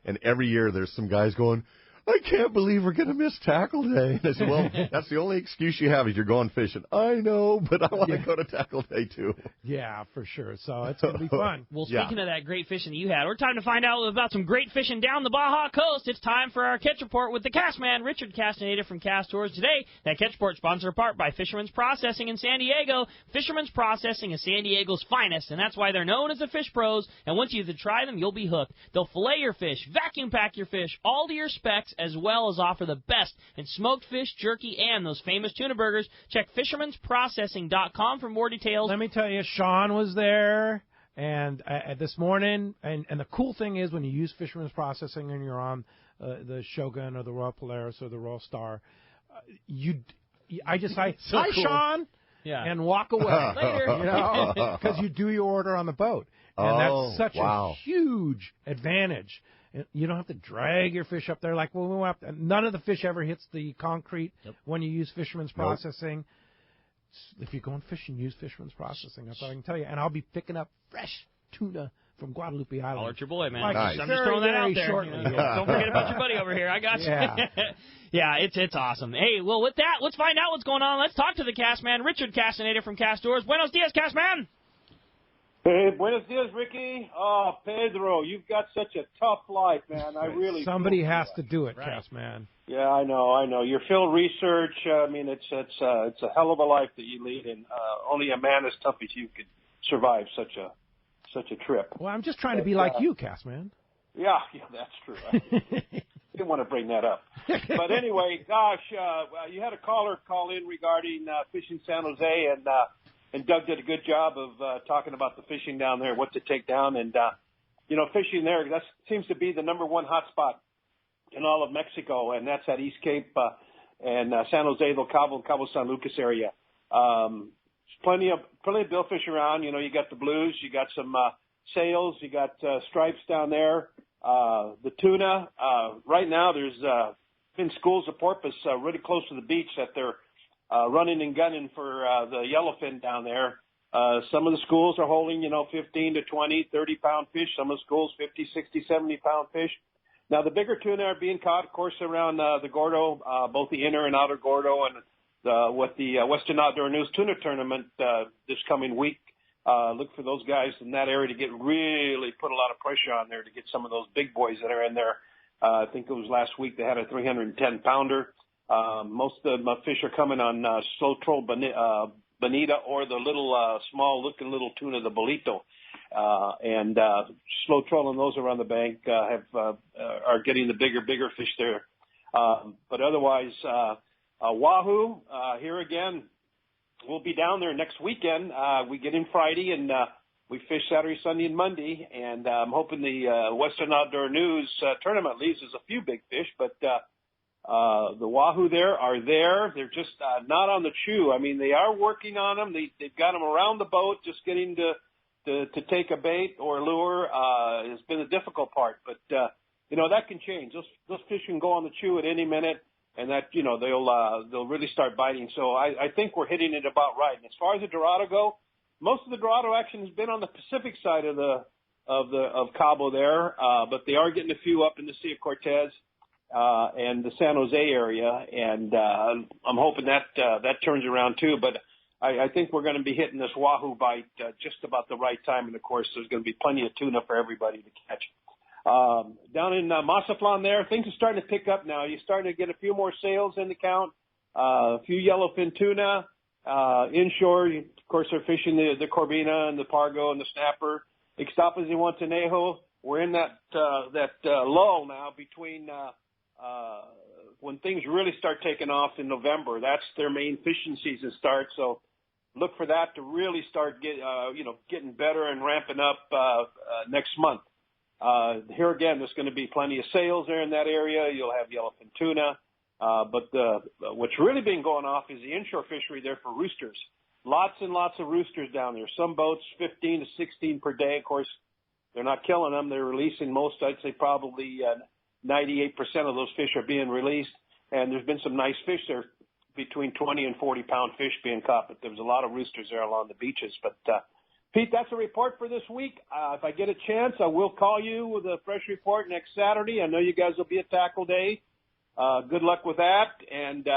and every year there's some guys going, I can't believe we're going to miss Tackle Day. And I said, well, that's the only excuse you have is you're going fishing. I know, but I want to go to Tackle Day, too. Yeah, for sure. So it's going to be fun. Well, speaking of that great fishing you had, we're time to find out about some great fishing down the Baja Coast. It's time for our catch report with the cast man, Richard Castaneda from Cast Tours. Today, that catch report sponsored in part by Fisherman's Processing in San Diego. Fisherman's Processing is San Diego's finest, and that's why they're known as the Fish Pros. And once you try them, you'll be hooked. They'll fillet your fish, vacuum pack your fish, all to your specs, as well as offer the best in smoked fish, jerky, and those famous tuna burgers. Check fishermansprocessing.com for more details. Let me tell you, Sean was there and this morning, and the cool thing is when you use Fisherman's Processing and you're on the Shogun or the Royal Polaris or the Royal Star, I just say, so hi, cool. Sean, and walk away. Later. Because you do your order on the boat. And that's such a huge advantage. You don't have to drag your fish up there like when we went up. None of the fish ever hits the concrete when you use Fisherman's Processing. If you're going fishing, use Fisherman's Processing. That's all I can tell you. And I'll be picking up fresh tuna from Guadalupe Island. I'll let your boy, man. Nice. I'm just throwing that out there. Shortly. Don't forget about your buddy over here. I got you. Yeah, it's awesome. Hey, well, with that, let's find out what's going on. Let's talk to the cast man, Richard Castaneda from Cast Tours. Buenos dias, cast man. Hey, buenos dias, Ricky. Oh, Pedro, you've got such a tough life, man. I really. Somebody has to do it, cast man. Yeah, I know. Your field research. I mean, it's a hell of a life that you lead, and only a man as tough as you could survive such a trip. Well, I'm just trying to be like you, cast man. Yeah, that's true. I didn't want to bring that up, but anyway, gosh, you had a caller call in regarding fishing San Jose, and Doug did a good job of talking about the fishing down there, what to take down, and fishing there, that seems to be the number one hot spot in all of Mexico, and that's at East Cape and San Jose, Del Cabo, and Cabo San Lucas area. Plenty of billfish around. You got the blues, you got some sails, you got stripes down there. The tuna. Right now, there's been schools of porpoise really close to the beach that they're running and gunning for the yellowfin down there. Some of the schools are holding, 15 to 20, 30-pound fish. Some of the schools, 50, 60, 70-pound fish. Now, the bigger tuna are being caught, of course, around the Gordo, both the inner and outer Gordo, and the Western Outdoor News Tuna Tournament this coming week. Look for those guys in that area to really put a lot of pressure on there to get some of those big boys that are in there. I think it was last week they had a 310-pounder. Most of my fish are coming on slow troll bonita or the little small-looking little tuna, the bolito. And slow trolling those around the bank are getting the bigger fish there. But otherwise, wahoo, here again, we'll be down there next weekend. We get in Friday and we fish Saturday, Sunday, and Monday. And I'm hoping the Western Outdoor News tournament leaves us a few big fish. But the wahoo are there. They're just not on the chew. I mean, they are working on them. They've got them around the boat, just getting to take a bait or lure has been the difficult part. But, that can change. Those fish can go on the chew at any minute, and that, they'll really start biting. So I think we're hitting it about right. And as far as the Dorado go, most of the Dorado action has been on the Pacific side of Cabo there, but they are getting a few up in the Sea of Cortez and the San Jose area, and I'm hoping that turns around too. But I think we're going to be hitting this wahoo bite just about the right time, and of course there's going to be plenty of tuna for everybody to catch. Down in Mazatlan there, things are starting to pick up now. You're starting to get a few more sales in the count, a few yellowfin tuna. Inshore, of course, they're fishing the Corbina and the Pargo and the Snapper. Ixtapas y Montenejo, we're in that lull now between when things really start taking off in November. That's their main fishing season starts. So look for that to really start getting better and ramping up next month. Here again, there's going to be plenty of sales there in that area. You'll have yellowfin tuna. But what's really been going off is the inshore fishery there for roosters. Lots and lots of roosters down there. Some boats, 15 to 16 per day. Of course, they're not killing them. They're releasing most. I'd say probably 98% of those fish are being released. And there's been some nice fish there, between 20 and 40-pound fish being caught. But there was a lot of roosters there along the beaches. But, Pete, that's a report for this week. If I get a chance, I will call you with a fresh report next Saturday. I know you guys will be at Tackle Day. Good luck with that. And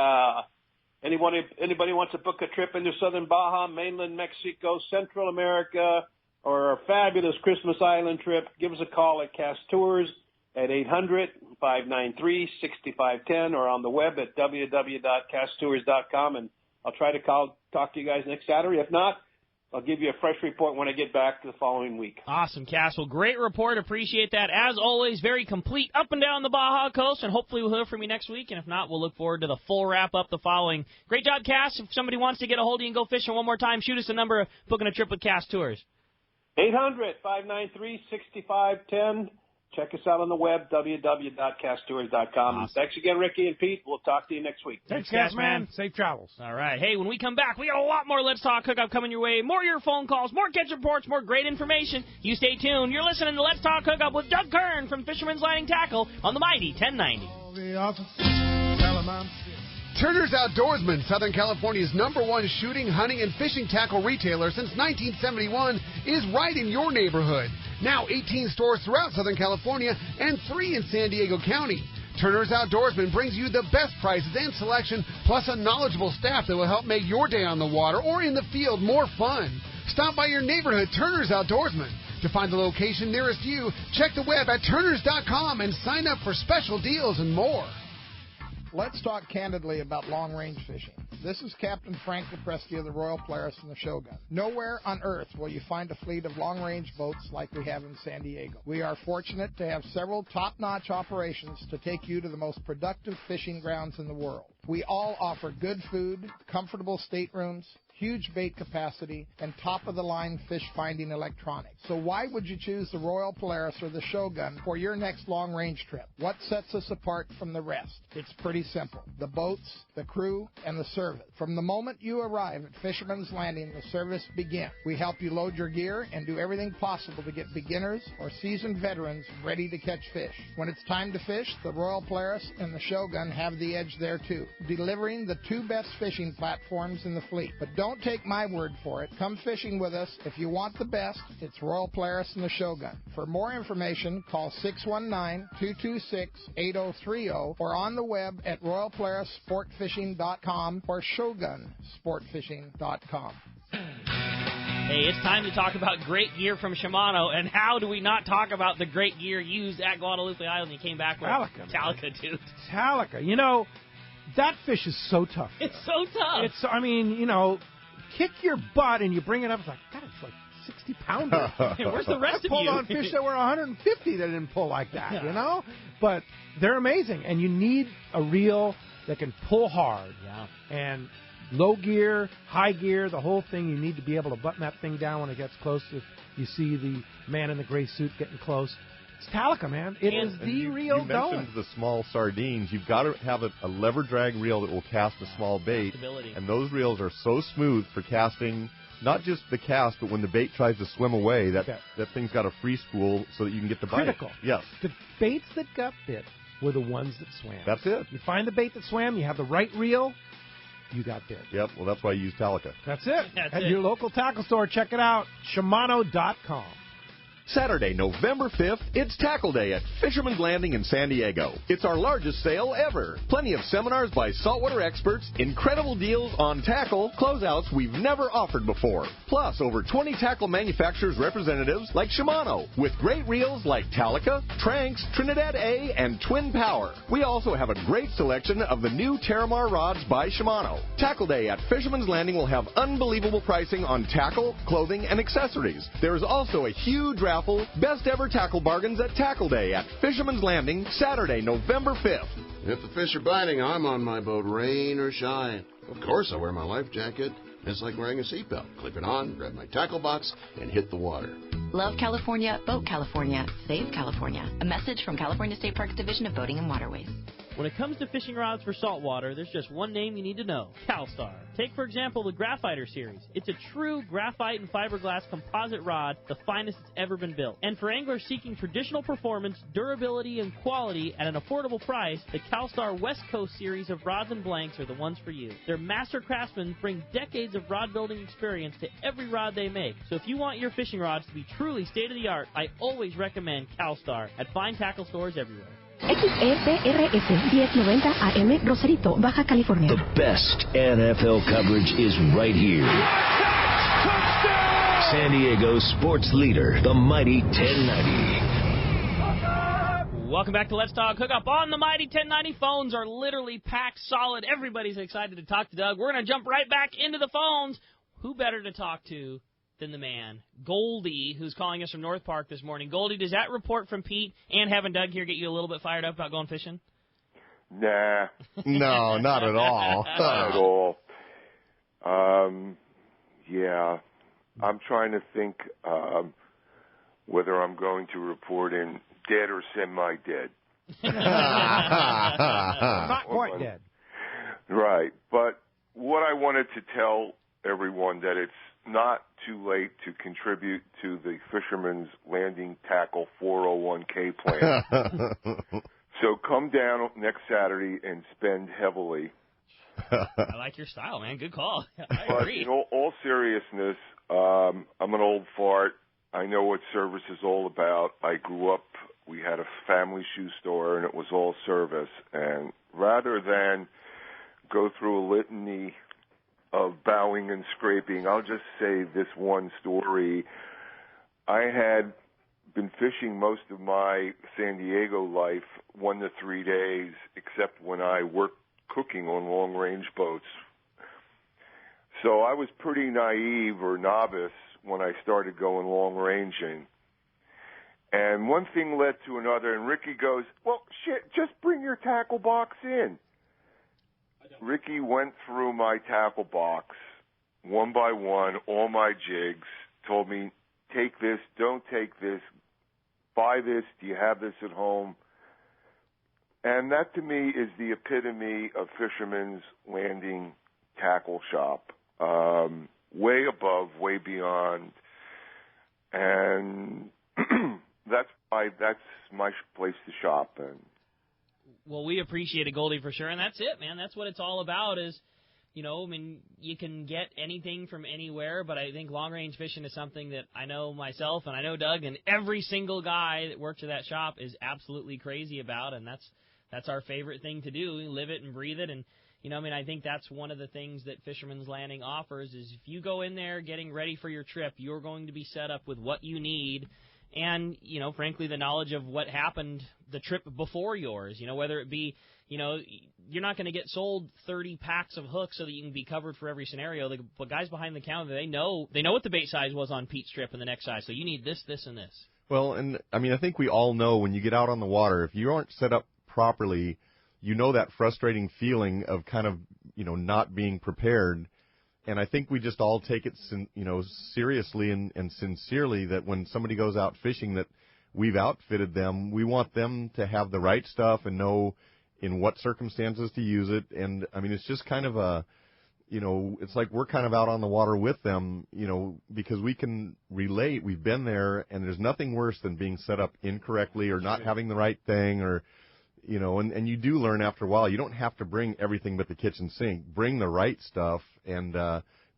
anybody wants to book a trip into southern Baja, mainland Mexico, Central America, or a fabulous Christmas Island trip, give us a call at Cast Tours at 800-593-6510 or on the web at www.casttours.com. And I'll try to talk to you guys next Saturday. If not, I'll give you a fresh report when I get back the following week. Awesome, Cass. Well, great report. Appreciate that. As always, very complete up and down the Baja Coast, and hopefully we'll hear from you next week. And if not, we'll look forward to the full wrap-up the following. Great job, Cass. If somebody wants to get a hold of you and go fishing one more time, shoot us a number, booking a trip with Cass Tours. 800-593-6510. Check us out on the web, www.casttours.com. Awesome. Thanks again, Ricky and Pete. We'll talk to you next week. Thanks, Cass, man. Safe travels. All right. Hey, when we come back, we got a lot more Let's Talk Hookup coming your way. More of your phone calls, more catch reports, more great information. You stay tuned. You're listening to Let's Talk Hookup with Doug Kern from Fisherman's Landing Tackle on the Mighty 1090. Turner's Outdoorsman, Southern California's #1 shooting, hunting, and fishing tackle retailer since 1971, is right in your neighborhood. Now 18 stores throughout Southern California and 3 in San Diego County. Turner's Outdoorsman brings you the best prices and selection, plus a knowledgeable staff that will help make your day on the water or in the field more fun. Stop by your neighborhood Turner's Outdoorsman. To find the location nearest you, check the web at turners.com and sign up for special deals and more. Let's talk candidly about long-range fishing. This is Captain Frank DePresti of the Royal Polaris and the Shogun. Nowhere on earth will you find a fleet of long-range boats like we have in San Diego. We are fortunate to have several top-notch operations to take you to the most productive fishing grounds in the world. We all offer good food, comfortable staterooms, huge bait capacity, and top-of-the-line fish-finding electronics. So why would you choose the Royal Polaris or the Shogun for your next long-range trip? What sets us apart from the rest? It's pretty simple. The boats, the crew, and the service. From the moment you arrive at Fisherman's Landing, the service begins. We help you load your gear and do everything possible to get beginners or seasoned veterans ready to catch fish. When it's time to fish, the Royal Polaris and the Shogun have the edge there too, delivering the 2 best fishing platforms in the fleet. But don't Don't take my word for it. Come fishing with us. If you want the best, it's Royal Polaris and the Shogun. For more information, call 619-226-8030 or on the web at royalpolarissportfishing.com or shogunsportfishing.com. Hey, it's time to talk about great gear from Shimano, and how do we not talk about the great gear used at Guadalupe Island? You came back with Talica, dude. Talica. You know, that fish is so tough. It's so tough. Kick your butt and you bring it up. It's like, God, it's like 60 pounders. Where's the rest of you? I pulled on fish that were 150 that didn't pull like that, you know? But they're amazing, and you need a reel that can pull hard. Yeah. And low gear, high gear, the whole thing, you need to be able to button that thing down when it gets close. If you see the man in the gray suit getting close. It's Talica, man. It is the reel you mentioned the small sardines. You've got to have a lever drag reel that will cast a small bait. And those reels are so smooth for casting not just the cast, but when the bait tries to swim away, that thing's got a free spool so that you can get the bite. Critical. Yes. The baits that got bit were the ones that swam. That's it. You find the bait that swam, you have the right reel, you got bit. Yep, well, that's why you use Talica. That's it. At your local tackle store, check it out, Shimano.com. Saturday, November 5th, it's Tackle Day at Fisherman's Landing in San Diego. It's our largest sale ever. Plenty of seminars by saltwater experts, incredible deals on tackle, closeouts we've never offered before. Plus, over 20 tackle manufacturers representatives like Shimano, with great reels like Talica, Tranx, Trinidad A, and Twin Power. We also have a great selection of the new Terramar rods by Shimano. Tackle Day at Fisherman's Landing will have unbelievable pricing on tackle, clothing, and accessories. There is also a huge raffle, best ever tackle bargains at Tackle Day at Fisherman's Landing, Saturday, November 5th. If the fish are biting, I'm on my boat, rain or shine. Of course I wear my life jacket. It's like wearing a seatbelt. Clip it on, grab my tackle box, and hit the water. Love California, Boat California, Save California. A message from California State Parks Division of Boating and Waterways. When it comes to fishing rods for saltwater, there's just one name you need to know, CalStar. Take, for example, the Graphiter series. It's a true graphite and fiberglass composite rod, the finest it's ever been built. And for anglers seeking traditional performance, durability, and quality at an affordable price, the CalStar West Coast series of rods and blanks are the ones for you. Their master craftsmen bring decades of rod building experience to every rod they make. So if you want your fishing rods to be truly state-of-the-art, I always recommend CalStar at fine tackle stores everywhere. XEPRS 1090 AM Rosarito, Baja California. The best NFL coverage is right here. San Diego sports leader, the mighty 1090. Welcome back to Let's Talk Hookup on the mighty 1090. Phones are literally packed solid. Everybody's excited to talk to Doug. We're going to jump right back into the phones. Who better to talk to than the man, Goldie, who's calling us from North Park this morning. Goldie, does that report from Pete and having Doug here get you a little bit fired up about going fishing? Nah. No, not at all. Not at all. Yeah. I'm trying to think whether I'm going to report in dead or semi-dead. Not quite dead. Right. But what I wanted to tell everyone that it's not too late to contribute to the Fisherman's Landing Tackle 401k plan. So come down next Saturday and spend heavily. I like your style, man. Good call. I agree. But in all seriousness, I'm an old fart. I know what service is all about. I grew up, we had a family shoe store, and it was all service. And rather than go through a litany of bowing and scraping, I'll just say this one story. I had been fishing most of my San Diego life 1 to 3 days, except when I worked cooking on long-range boats. So I was pretty naive or novice when I started going long-ranging. And one thing led to another, and Ricky goes, well, shit, just bring your tackle box in. Ricky went through my tackle box one by one, all my jigs, told me, take this, don't take this, buy this, do you have this at home? And that to me is the epitome of Fisherman's Landing Tackle Shop. Way above, way beyond. And that's my place to shop. And well, we appreciate it, Goldie, for sure, and that's it, man. That's what it's all about is, You know, I mean, you can get anything from anywhere, but I think long-range fishing is something that I know myself and I know Doug and every single guy that works at that shop is absolutely crazy about, and that's our favorite thing to do. We live it and breathe it, and, you know, I mean, I think that's one of the things that Fisherman's Landing offers is if you go in there getting ready for your trip, you're going to be set up with what you need and, you know, frankly, the knowledge of what happened the trip before yours, you know, whether it be, you know, you're not going to get sold 30 packs of hooks so that you can be covered for every scenario. The guys behind the counter, they know what the bait size was on Pete's trip and the next size. So you need this, this, and this. Well, and I mean, I think we all know when you get out on the water, if you aren't set up properly, you know that frustrating feeling of kind of, you know, not being prepared. And I think we just all take it, you know, seriously and sincerely that when somebody goes out fishing that we've outfitted them, we want them to have the right stuff and know in what circumstances to use it. And, I mean, it's just kind of a, you know, it's like we're kind of out on the water with them, you know, because we can relate. We've been there, and there's nothing worse than being set up incorrectly or not having the right thing or, you know, and you do learn after a while. You don't have to bring everything but the kitchen sink. Bring the right stuff and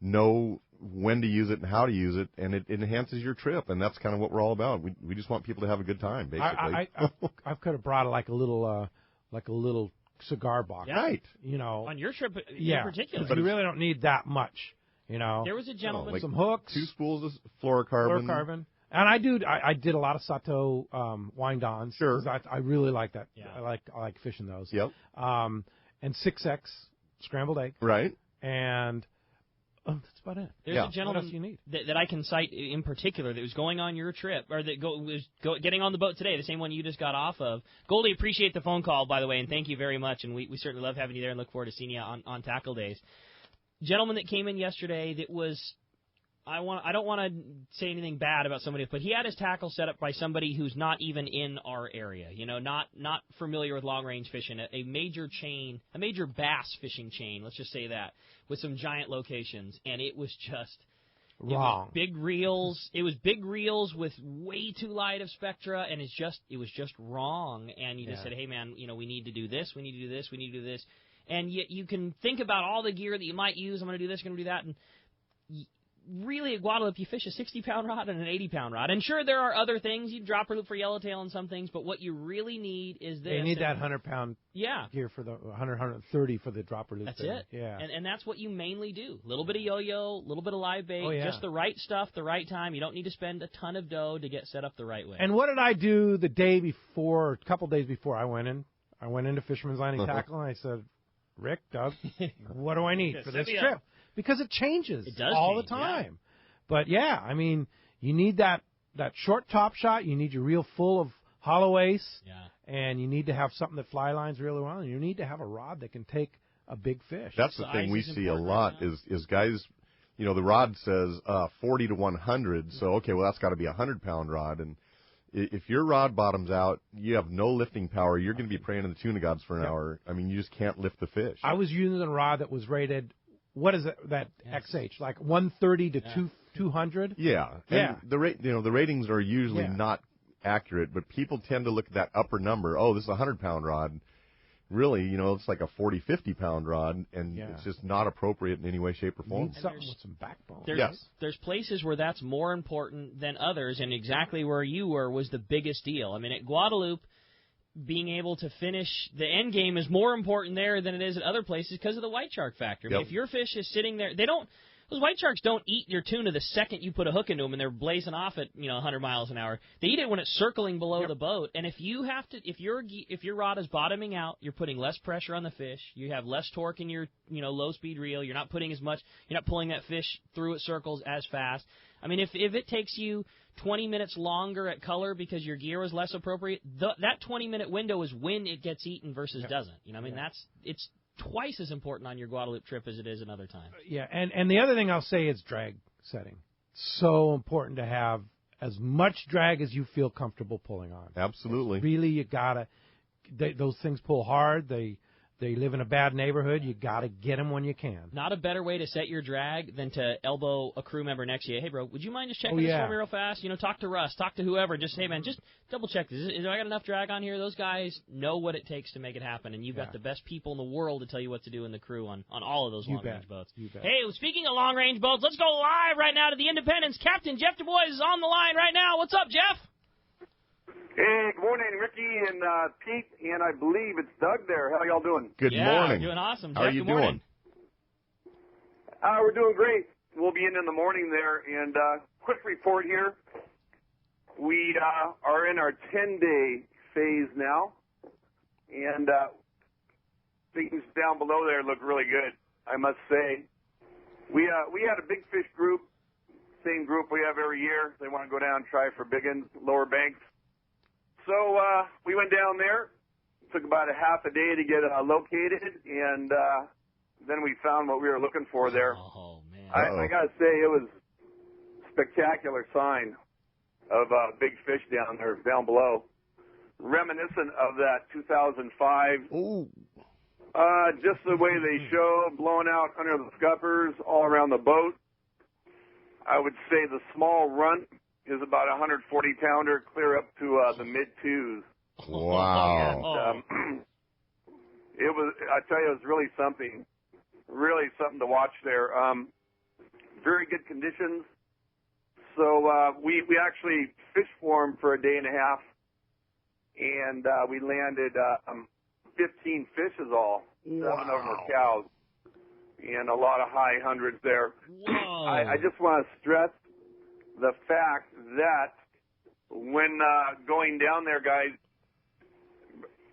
know when to use it and how to use it, and it enhances your trip, and that's kind of what we're all about. We just want people to have a good time, basically. I could have brought like a little cigar box, right? You know, on your trip in particular, but you really don't need that much. You know, there was a gentleman, some hooks, 2 spools of fluorocarbon. And I did a lot of Sato wind-ons. Sure. I really like that. Yeah. I like fishing those. Yep. And 6X scrambled egg. Right. And that's about it. There's a gentleman what else you need? that I can cite in particular that was going on your trip, or that was getting on the boat today, the same one you just got off of. Goldie, appreciate the phone call, by the way, and thank you very much. And we certainly love having you there and look forward to seeing you on Tackle Days. Gentleman that came in yesterday that was... I don't want to say anything bad about somebody, but he had his tackle set up by somebody who's not even in our area, you know, not familiar with long-range fishing, a major chain, a major bass fishing chain, let's just say that, with some giant locations, and it was just wrong. Big reels. It was big reels with way too light of spectra, and it was just wrong, and you just said, hey, man, you know, we need to do this, we need to do this, we need to do this, and yet you can think about all the gear that you might use. I'm going to do this, going to do that, and really, at Guadalupe, you fish a 60-pound rod and an 80-pound rod. And sure, there are other things. You drop or loop for yellowtail and some things, but what you really need is this. You need that 100-pound gear for the 130 for the dropper loop. That's it. Yeah. And that's what you mainly do. A little bit of yo-yo, a little bit of live bait, just the right stuff, the right time. You don't need to spend a ton of dough to get set up the right way. And what did I do the day before, a couple days before I went in? I went into Fisherman's Landing Tackle, and I said, Rick, Doug, what do I need for this trip? Because it changes all the time. Yeah. But, yeah, I mean, you need that short top shot. You need your reel full of hollow ace. Yeah. And you need to have something that fly lines really well. And you need to have a rod that can take a big fish. That's the thing we see a lot is guys, you know, the rod says 40 to 100. So, okay, well, that's got to be a 100-pound rod. And if your rod bottoms out, you have no lifting power. You're going to be praying to the tuna gods for an hour. I mean, you just can't lift the fish. I was using a rod that was rated... What is it, that XH? Like 130 to 200? Yeah. And the ratings are usually not accurate, but people tend to look at that upper number. Oh, this is a 100-pound rod. Really, you know, it's like a 40, 50-pound rod, and it's just not appropriate in any way, shape, or form. Need something with some backbone. There's places where that's more important than others, and exactly where you were was the biggest deal. I mean, at Guadalupe, being able to finish the end game is more important there than it is at other places because of the white shark factor. I mean, if your fish is sitting there, those white sharks don't eat your tuna the second you put a hook into them and they're blazing off at 100 miles an hour. They eat it when it's circling below the boat. And if your rod is bottoming out, you're putting less pressure on the fish. You have less torque in your low speed reel. You're not putting as much. You're not pulling that fish through its circles as fast. I mean, if it takes you 20 minutes longer at color because your gear was less appropriate, that 20-minute window is when it gets eaten versus doesn't. You know, I mean, it's twice as important on your Guadalupe trip as it is another time. Yeah, and the other thing I'll say is drag setting. So important to have as much drag as you feel comfortable pulling on. Absolutely. Really, you gotta. Those things pull hard. They they live in a bad neighborhood, you got to get them when you can. Not a better way to set your drag than to elbow a crew member next to you. Hey, bro, would you mind just checking this for me real fast? Talk to Russ, talk to whoever. Just, hey, man, just double check this. Is I got enough drag on here? Those guys know what it takes to make it happen, and you've got the best people in the world to tell you what to do in the crew on all of those long-range boats. You bet. Hey, speaking of long-range boats, let's go live right now to the Independence. Captain Jeff Du Bois is on the line right now. What's up, Jeff? Hey, good morning, Ricky and Pete, and I believe it's Doug there. How y'all doing? Good morning. Doing awesome. How Jeff, are you good morning. doing? We're doing great. We'll be in the morning there, and quick report here. We are in our 10-day phase now, and things down below there look really good, I must say. We had a big fish group, same group we have every year. They want to go down and try for big ones, lower banks. So we went down there. It took about a half a day to get located, and then we found what we were looking for there. Oh, man. I got to say, it was a spectacular sign of big fish down there, down below. Reminiscent of that 2005. Ooh. Just the way they show, blowing out under the scuppers all around the boat. I would say the small runt is about a 140-pounder, clear up to the mid-twos. Wow. And, it was, I tell you, it was really something to watch there. Very good conditions. So we actually fished for them for a day and a half, and we landed 15 fish is all. 7 of them were cows, and a lot of high hundreds there. I just want to stress the fact that when going down there, guys,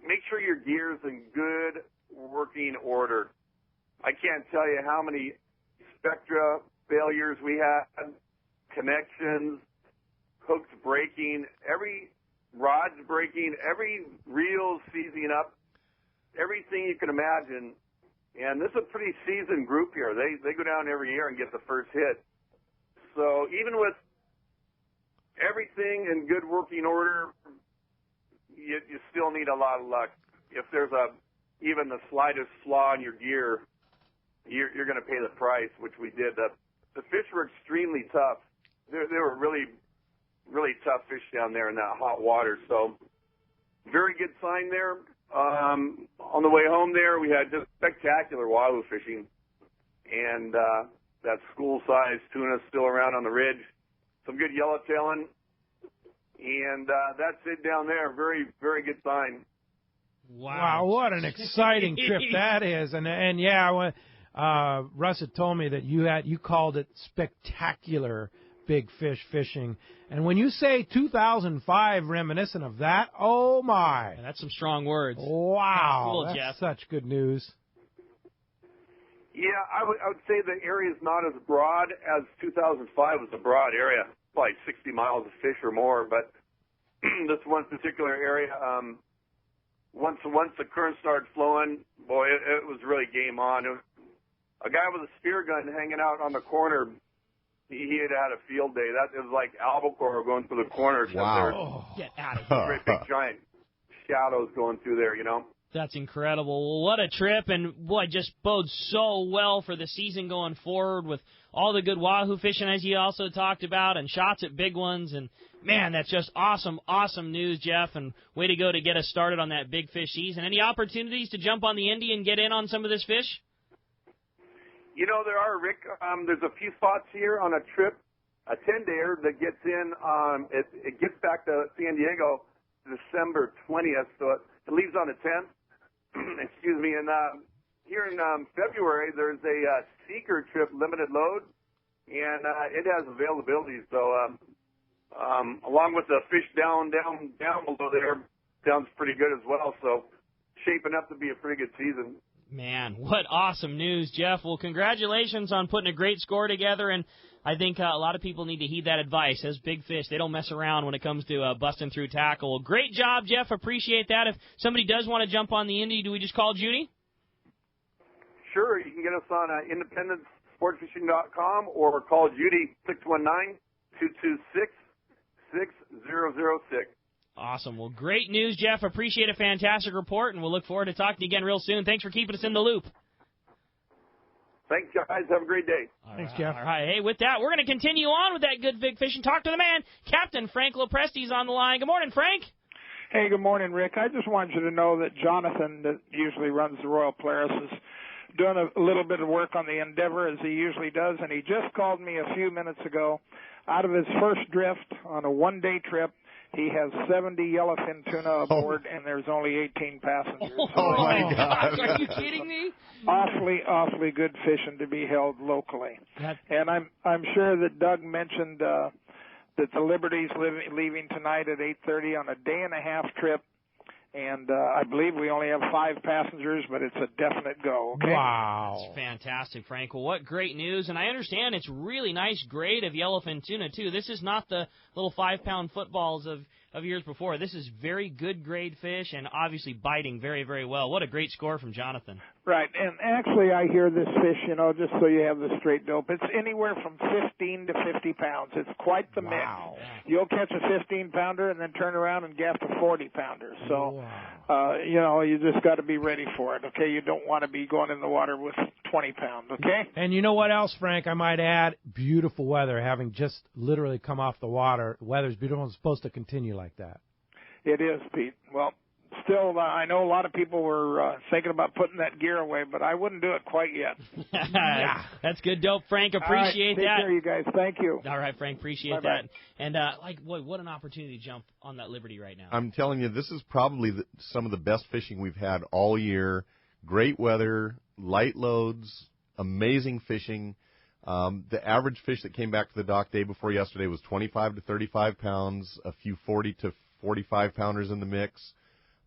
make sure your gear's in good working order. I can't tell you how many Spectra failures we had, connections, hooks breaking, every rod's breaking, every reel's seizing up, everything you can imagine. And this is a pretty seasoned group here. They go down every year and get the first hit. So even with everything in good working order, you still need a lot of luck. If there's even the slightest flaw in your gear, you're going to pay the price, which we did. The fish were extremely tough. They were really, really tough fish down there in that hot water. So very good sign there. On the way home there, we had just spectacular wahoo fishing, and that school-sized tuna still around on the ridge. Some good yellowtailing, and that's it down there. Very, very good sign. Wow, what an exciting trip that is. And yeah, Russ had told me that you called it spectacular big fish fishing. And when you say 2005 reminiscent of that, oh my. Yeah, that's some strong words. Wow, cool, that's Jeff. such good news. Yeah, I would say the area is not as broad as 2005 was a broad area, probably 60 miles of fish or more. But this one particular area, once the current started flowing, boy, it was really game on. A guy with a spear gun hanging out on the corner, he had had a field day. It was like albacore going through the corners. Wow. Get out of here. Great big giant shadows going through there, you know. That's incredible. Well, what a trip, and boy, just bodes so well for the season going forward with all the good wahoo fishing, as you also talked about, and shots at big ones. And, man, that's just awesome, awesome news, Jeff, and way to go to get us started on that big fish season. Any opportunities to jump on the Indy and get in on some of this fish? You know, there are, Rick. There's a few spots here on a trip, a 10-dayer that gets in. It gets back to San Diego December 20th, so it leaves on the 10th. Excuse me. And here in February, there's a Seeker trip, limited load, and it has availability. So along with the fish down below there, sounds pretty good as well. So shaping up to be a pretty good season. Man, what awesome news, Jeff. Well, congratulations on putting a great score together, and I think a lot of people need to heed that advice. As big fish, they don't mess around when it comes to busting through tackle. Well, great job, Jeff. Appreciate that. If somebody does want to jump on the Indy, do we just call Judy? Sure. You can get us on independencesportfishing.com or call Judy 619-226-6006. Awesome. Well, great news, Jeff. Appreciate a fantastic report, and we'll look forward to talking to you again real soon. Thanks for keeping us in the loop. Thanks, guys. Have a great day. Thanks, Jeff. All right. Hey, with that, we're going to continue on with that good big fish and talk to the man. Captain Frank Lopresti's on the line. Good morning, Frank. Hey, good morning, Rick. I just wanted you to know that Jonathan, that usually runs the Royal Polaris, is doing a little bit of work on the Endeavor, as he usually does, and he just called me a few minutes ago. Out of his first drift on a one-day trip, he has 70 yellowfin tuna aboard, and there's only 18 passengers. Oh, my gosh. Are you kidding me? Awfully good fishing to be held locally. And I'm sure that Doug mentioned that the Liberty's leaving tonight at 8:30 on a day-and-a-half trip. And I believe we only have 5 passengers, but it's a definite go. Okay? Wow. That's fantastic, Frank. Well, what great news. And I understand it's really nice grade of yellowfin tuna, too. This is not the little 5-pound footballs of years before. This is very good grade fish and obviously biting very, very well. What a great score from Jonathan. Right. And actually, I hear this fish, just so you have the straight dope, it's anywhere from 15 to 50 pounds. It's quite the mix. You'll catch a 15-pounder and then turn around and gaff a 40-pounder. So, you just got to be ready for it, okay? You don't want to be going in the water with 20 pounds, okay? And you know what else, Frank? I might add, beautiful weather, having just literally come off the water. The weather's beautiful. It's supposed to continue like that. It is, Pete. Well, still, I know a lot of people were thinking about putting that gear away, but I wouldn't do it quite yet. That's good dope, Frank. Appreciate Take that. care, you guys. Thank you. All right, Frank. Appreciate Bye-bye. that. And, what an opportunity to jump on that Liberty right now. I'm telling you, this is probably some of the best fishing we've had all year. Great weather, light loads, amazing fishing. The average fish that came back to the dock day before yesterday was 25 to 35 pounds, a few 40 to 45 pounders in the mix.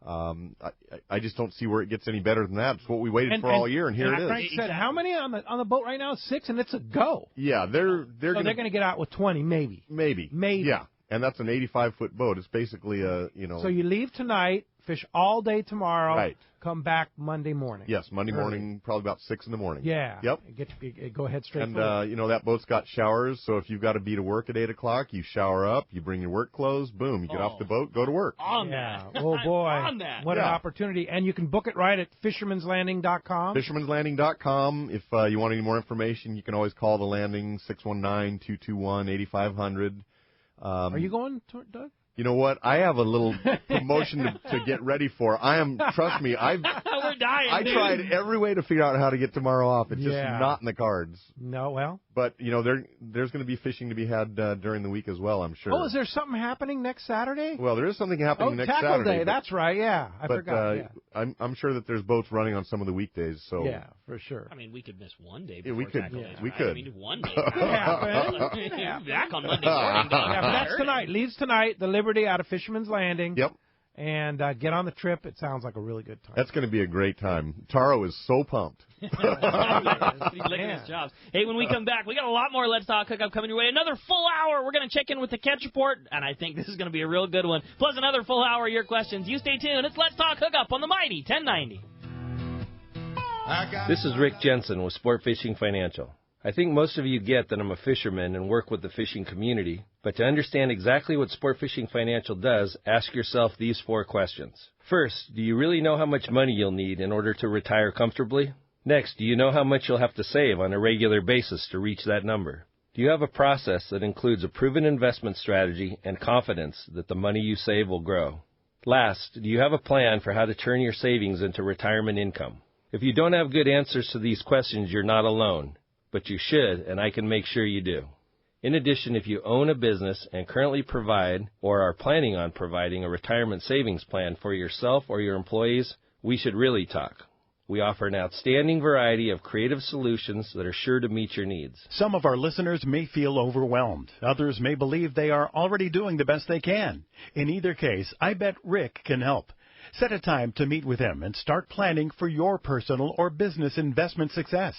I just don't see where it gets any better than that. It's what we waited for all year, and here it is. Frank said, how many on the boat right now? 6, and it's a go. Yeah, they're going to get out with 20, maybe. Maybe. Yeah, and that's an 85-foot boat. It's basically a, So you leave tonight, fish all day tomorrow. Right. Come back Monday morning. Yes, Monday morning, probably about 6 in the morning. Yeah. Yep. Go ahead straight and, forward. that boat's got showers, so if you've got to be to work at 8 o'clock, you shower up, you bring your work clothes, boom, you get off the boat, go to work. Yeah. Oh, boy. What an opportunity. And you can book it right at fishermanslanding.com. Fishermanslanding.com. If you want any more information, you can always call the landing, 619-221-8500. Are you going, Doug? You know what? I have a little promotion to get ready for. Trust me, we're dying. I tried every way to figure out how to get tomorrow off. It's just not in the cards. No, well. But, there's going to be fishing to be had during the week as well, I'm sure. Oh, is there something happening next Saturday? Well, there is something happening next Saturday. Tackle Day, that's right, yeah. I forgot. I'm sure that there's boats running on some of the weekdays. So yeah, for sure. I mean, we could miss one day we before could. Tackle Days, We right? could. I mean, one day. Back on Monday morning. Yeah, but that's tonight. Leaves tonight, the Liberty out of Fisherman's Landing. Yep. And get on the trip. It sounds like a really good time. That's going to be a great time. Taro is so pumped. He's licking his chops. Hey, when we come back, we got a lot more Let's Talk Hookup coming your way. Another full hour. We're going to check in with the catch report, and I think this is going to be a real good one. Plus another full hour of your questions. You stay tuned. It's Let's Talk Hookup on the Mighty 1090. This is Rick Jensen with Sport Fishing Financial. I think most of you get that I'm a fisherman and work with the fishing community, but to understand exactly what Sport Fishing Financial does, ask yourself these 4 questions. First, do you really know how much money you'll need in order to retire comfortably? Next, do you know how much you'll have to save on a regular basis to reach that number? Do you have a process that includes a proven investment strategy and confidence that the money you save will grow? Last, do you have a plan for how to turn your savings into retirement income? If you don't have good answers to these questions, you're not alone. But you should, and I can make sure you do. In addition, if you own a business and currently provide or are planning on providing a retirement savings plan for yourself or your employees, we should really talk. We offer an outstanding variety of creative solutions that are sure to meet your needs. Some of our listeners may feel overwhelmed. Others may believe they are already doing the best they can. In either case, I bet Rick can help. Set a time to meet with him and start planning for your personal or business investment success.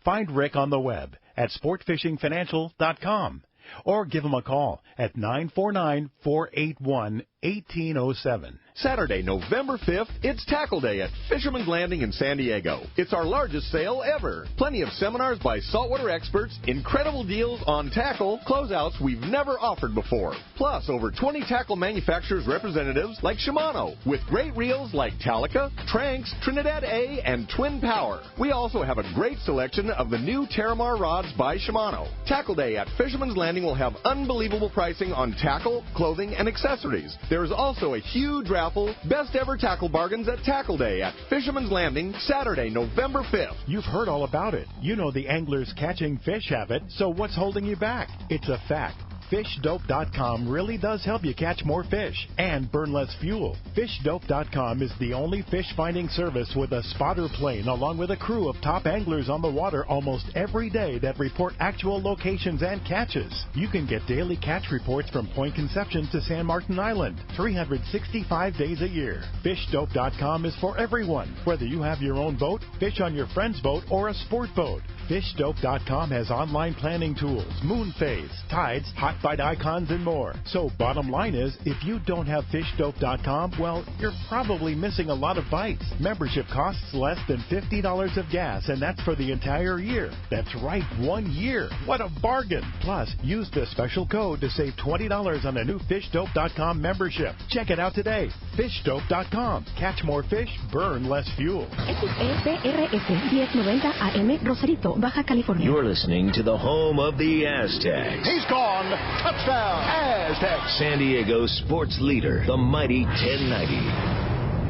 Find Rick on the web at sportfishingfinancial.com or give him a call at 949-481-8800. 1807. Saturday, November 5th, it's Tackle Day at Fisherman's Landing in San Diego. It's our largest sale ever. Plenty of seminars by saltwater experts, incredible deals on tackle, closeouts we've never offered before. Plus, over 20 tackle manufacturers representatives like Shimano, with great reels like Talica, Tranx, Trinidad A, and Twin Power. We also have a great selection of the new Terramar rods by Shimano. Tackle Day at Fisherman's Landing will have unbelievable pricing on tackle, clothing, and accessories. There is also a huge raffle, best ever tackle bargains at Tackle Day at Fisherman's Landing, Saturday, November 5th. You've heard all about it. You know the anglers catching fish habit, so what's holding you back? It's a fact. FishDope.com really does help you catch more fish and burn less fuel. FishDope.com is the only fish finding service with a spotter plane along with a crew of top anglers on the water almost every day that report actual locations and catches. You can get daily catch reports from Point Conception to San Martin Island, 365 days a year. FishDope.com is for everyone, whether you have your own boat, fish on your friend's boat, or a sport boat. FishDope.com has online planning tools, moon phase, tides, hot bite icons, and more. So bottom line is, if you don't have FishDope.com, well, you're probably missing a lot of bites. Membership costs less than $50 of gas, and that's for the entire year. That's right, 1 year. What a bargain. Plus, use the special code to save $20 on a new FishDope.com membership. Check it out today. FishDope.com. Catch more fish, burn less fuel. XEPRS 1090 AM Rosarito, Baja California. You're listening to the home of the Aztecs. He's gone. Touchdown, Aztecs. San Diego sports leader, the mighty 1090.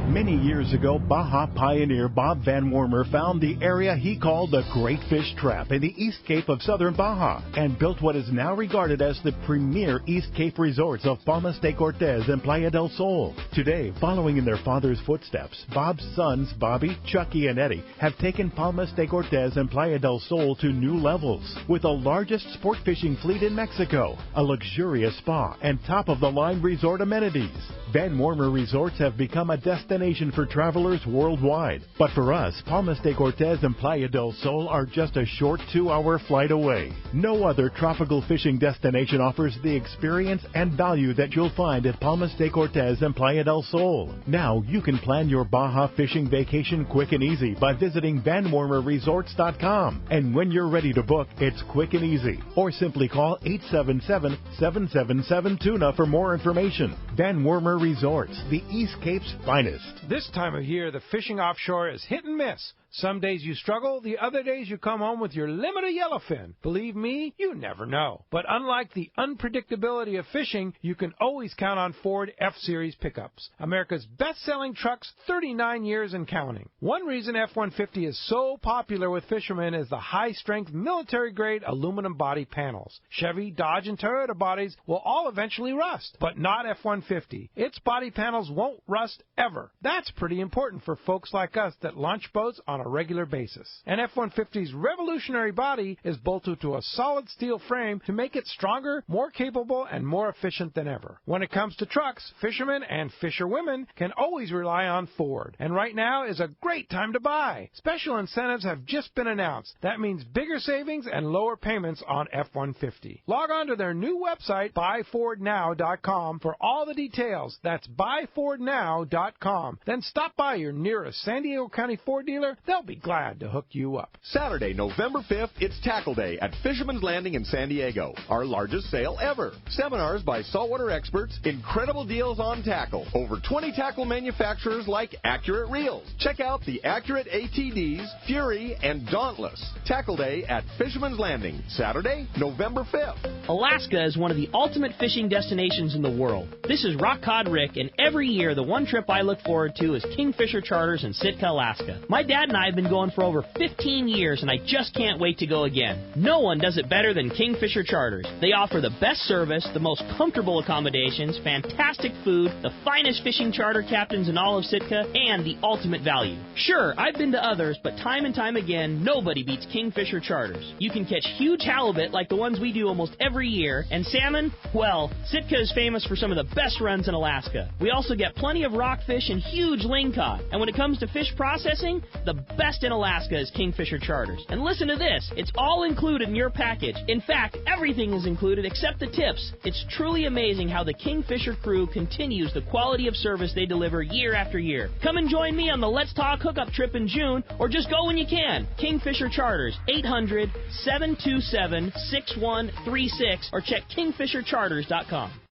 Many years ago, Baja pioneer Bob Van Wormer found the area he called the Great Fish Trap in the East Cape of southern Baja and built what is now regarded as the premier East Cape resorts of Palmas de Cortez and Playa del Sol. Today, following in their father's footsteps, Bob's sons, Bobby, Chucky, and Eddie, have taken Palmas de Cortez and Playa del Sol to new levels. With the largest sport fishing fleet in Mexico, a luxurious spa, and top-of-the-line resort amenities, Van Wormer Resorts have become a destination for travelers worldwide. But for us, Palmas de Cortez and Playa del Sol are just a short 2-hour flight away. No other tropical fishing destination offers the experience and value that you'll find at Palmas de Cortez and Playa del Sol. Now you can plan your Baja fishing vacation quick and easy by visiting VanWormerResorts.com. And when you're ready to book, it's quick and easy. Or simply call 877-777-TUNA for more information. Van Wormer Resorts, the East Cape's finest. This time of year, the fishing offshore is hit and miss. Some days you struggle, the other days you come home with your limit of yellowfin. Believe me, you never know. But unlike the unpredictability of fishing, you can always count on Ford F-Series pickups. America's best-selling trucks, 39 years and counting. One reason F-150 is so popular with fishermen is the high-strength military-grade aluminum body panels. Chevy, Dodge, and Toyota bodies will all eventually rust, but not F-150. Its body panels won't rust ever. That's pretty important for folks like us that launch boats on a regular basis. And F-150's revolutionary body is bolted to a solid steel frame to make it stronger, more capable, and more efficient than ever. When it comes to trucks, fishermen and fisherwomen can always rely on Ford. And right now is a great time to buy. Special incentives have just been announced. That means bigger savings and lower payments on F-150. Log on to their new website, buyfordnow.com, for all the details. That's buyfordnow.com. Then stop by your nearest San Diego County Ford dealer. They'll be glad to hook you up. Saturday, November 5th, it's Tackle Day at Fisherman's Landing in San Diego. Our largest sale ever. Seminars by saltwater experts, incredible deals on tackle. Over 20 tackle manufacturers like Accurate Reels. Check out the Accurate ATDs, Fury, and Dauntless. Tackle Day at Fisherman's Landing, Saturday, November 5th. Alaska is one of the ultimate fishing destinations in the world. This is Rock Cod Rick, and every year the one trip I look forward to is Kingfisher Charters in Sitka, Alaska. My dad and I have been going for over 15 years, and I just can't wait to go again. No one does it better than Kingfisher Charters. They offer the best service, the most comfortable accommodations, fantastic food, the finest fishing charter captains in all of Sitka, and the ultimate value. Sure, I've been to others, but time and time again, nobody beats Kingfisher Charters. You can catch huge halibut like the ones we do almost every year, and salmon, well, Sitka is famous for some of the best runs in Alaska. We also get plenty of rockfish and huge lingcod. And when it comes to fish processing, the best in Alaska is Kingfisher Charters. And listen to this, it's all included in your package. In fact, everything is included except the tips. It's truly amazing how the Kingfisher crew continues the quality of service they deliver year after year. Come and join me on the Let's Talk Hookup trip in June, or just go when you can. Kingfisher Charters, 800-727-6136, or check kingfishercharters.com.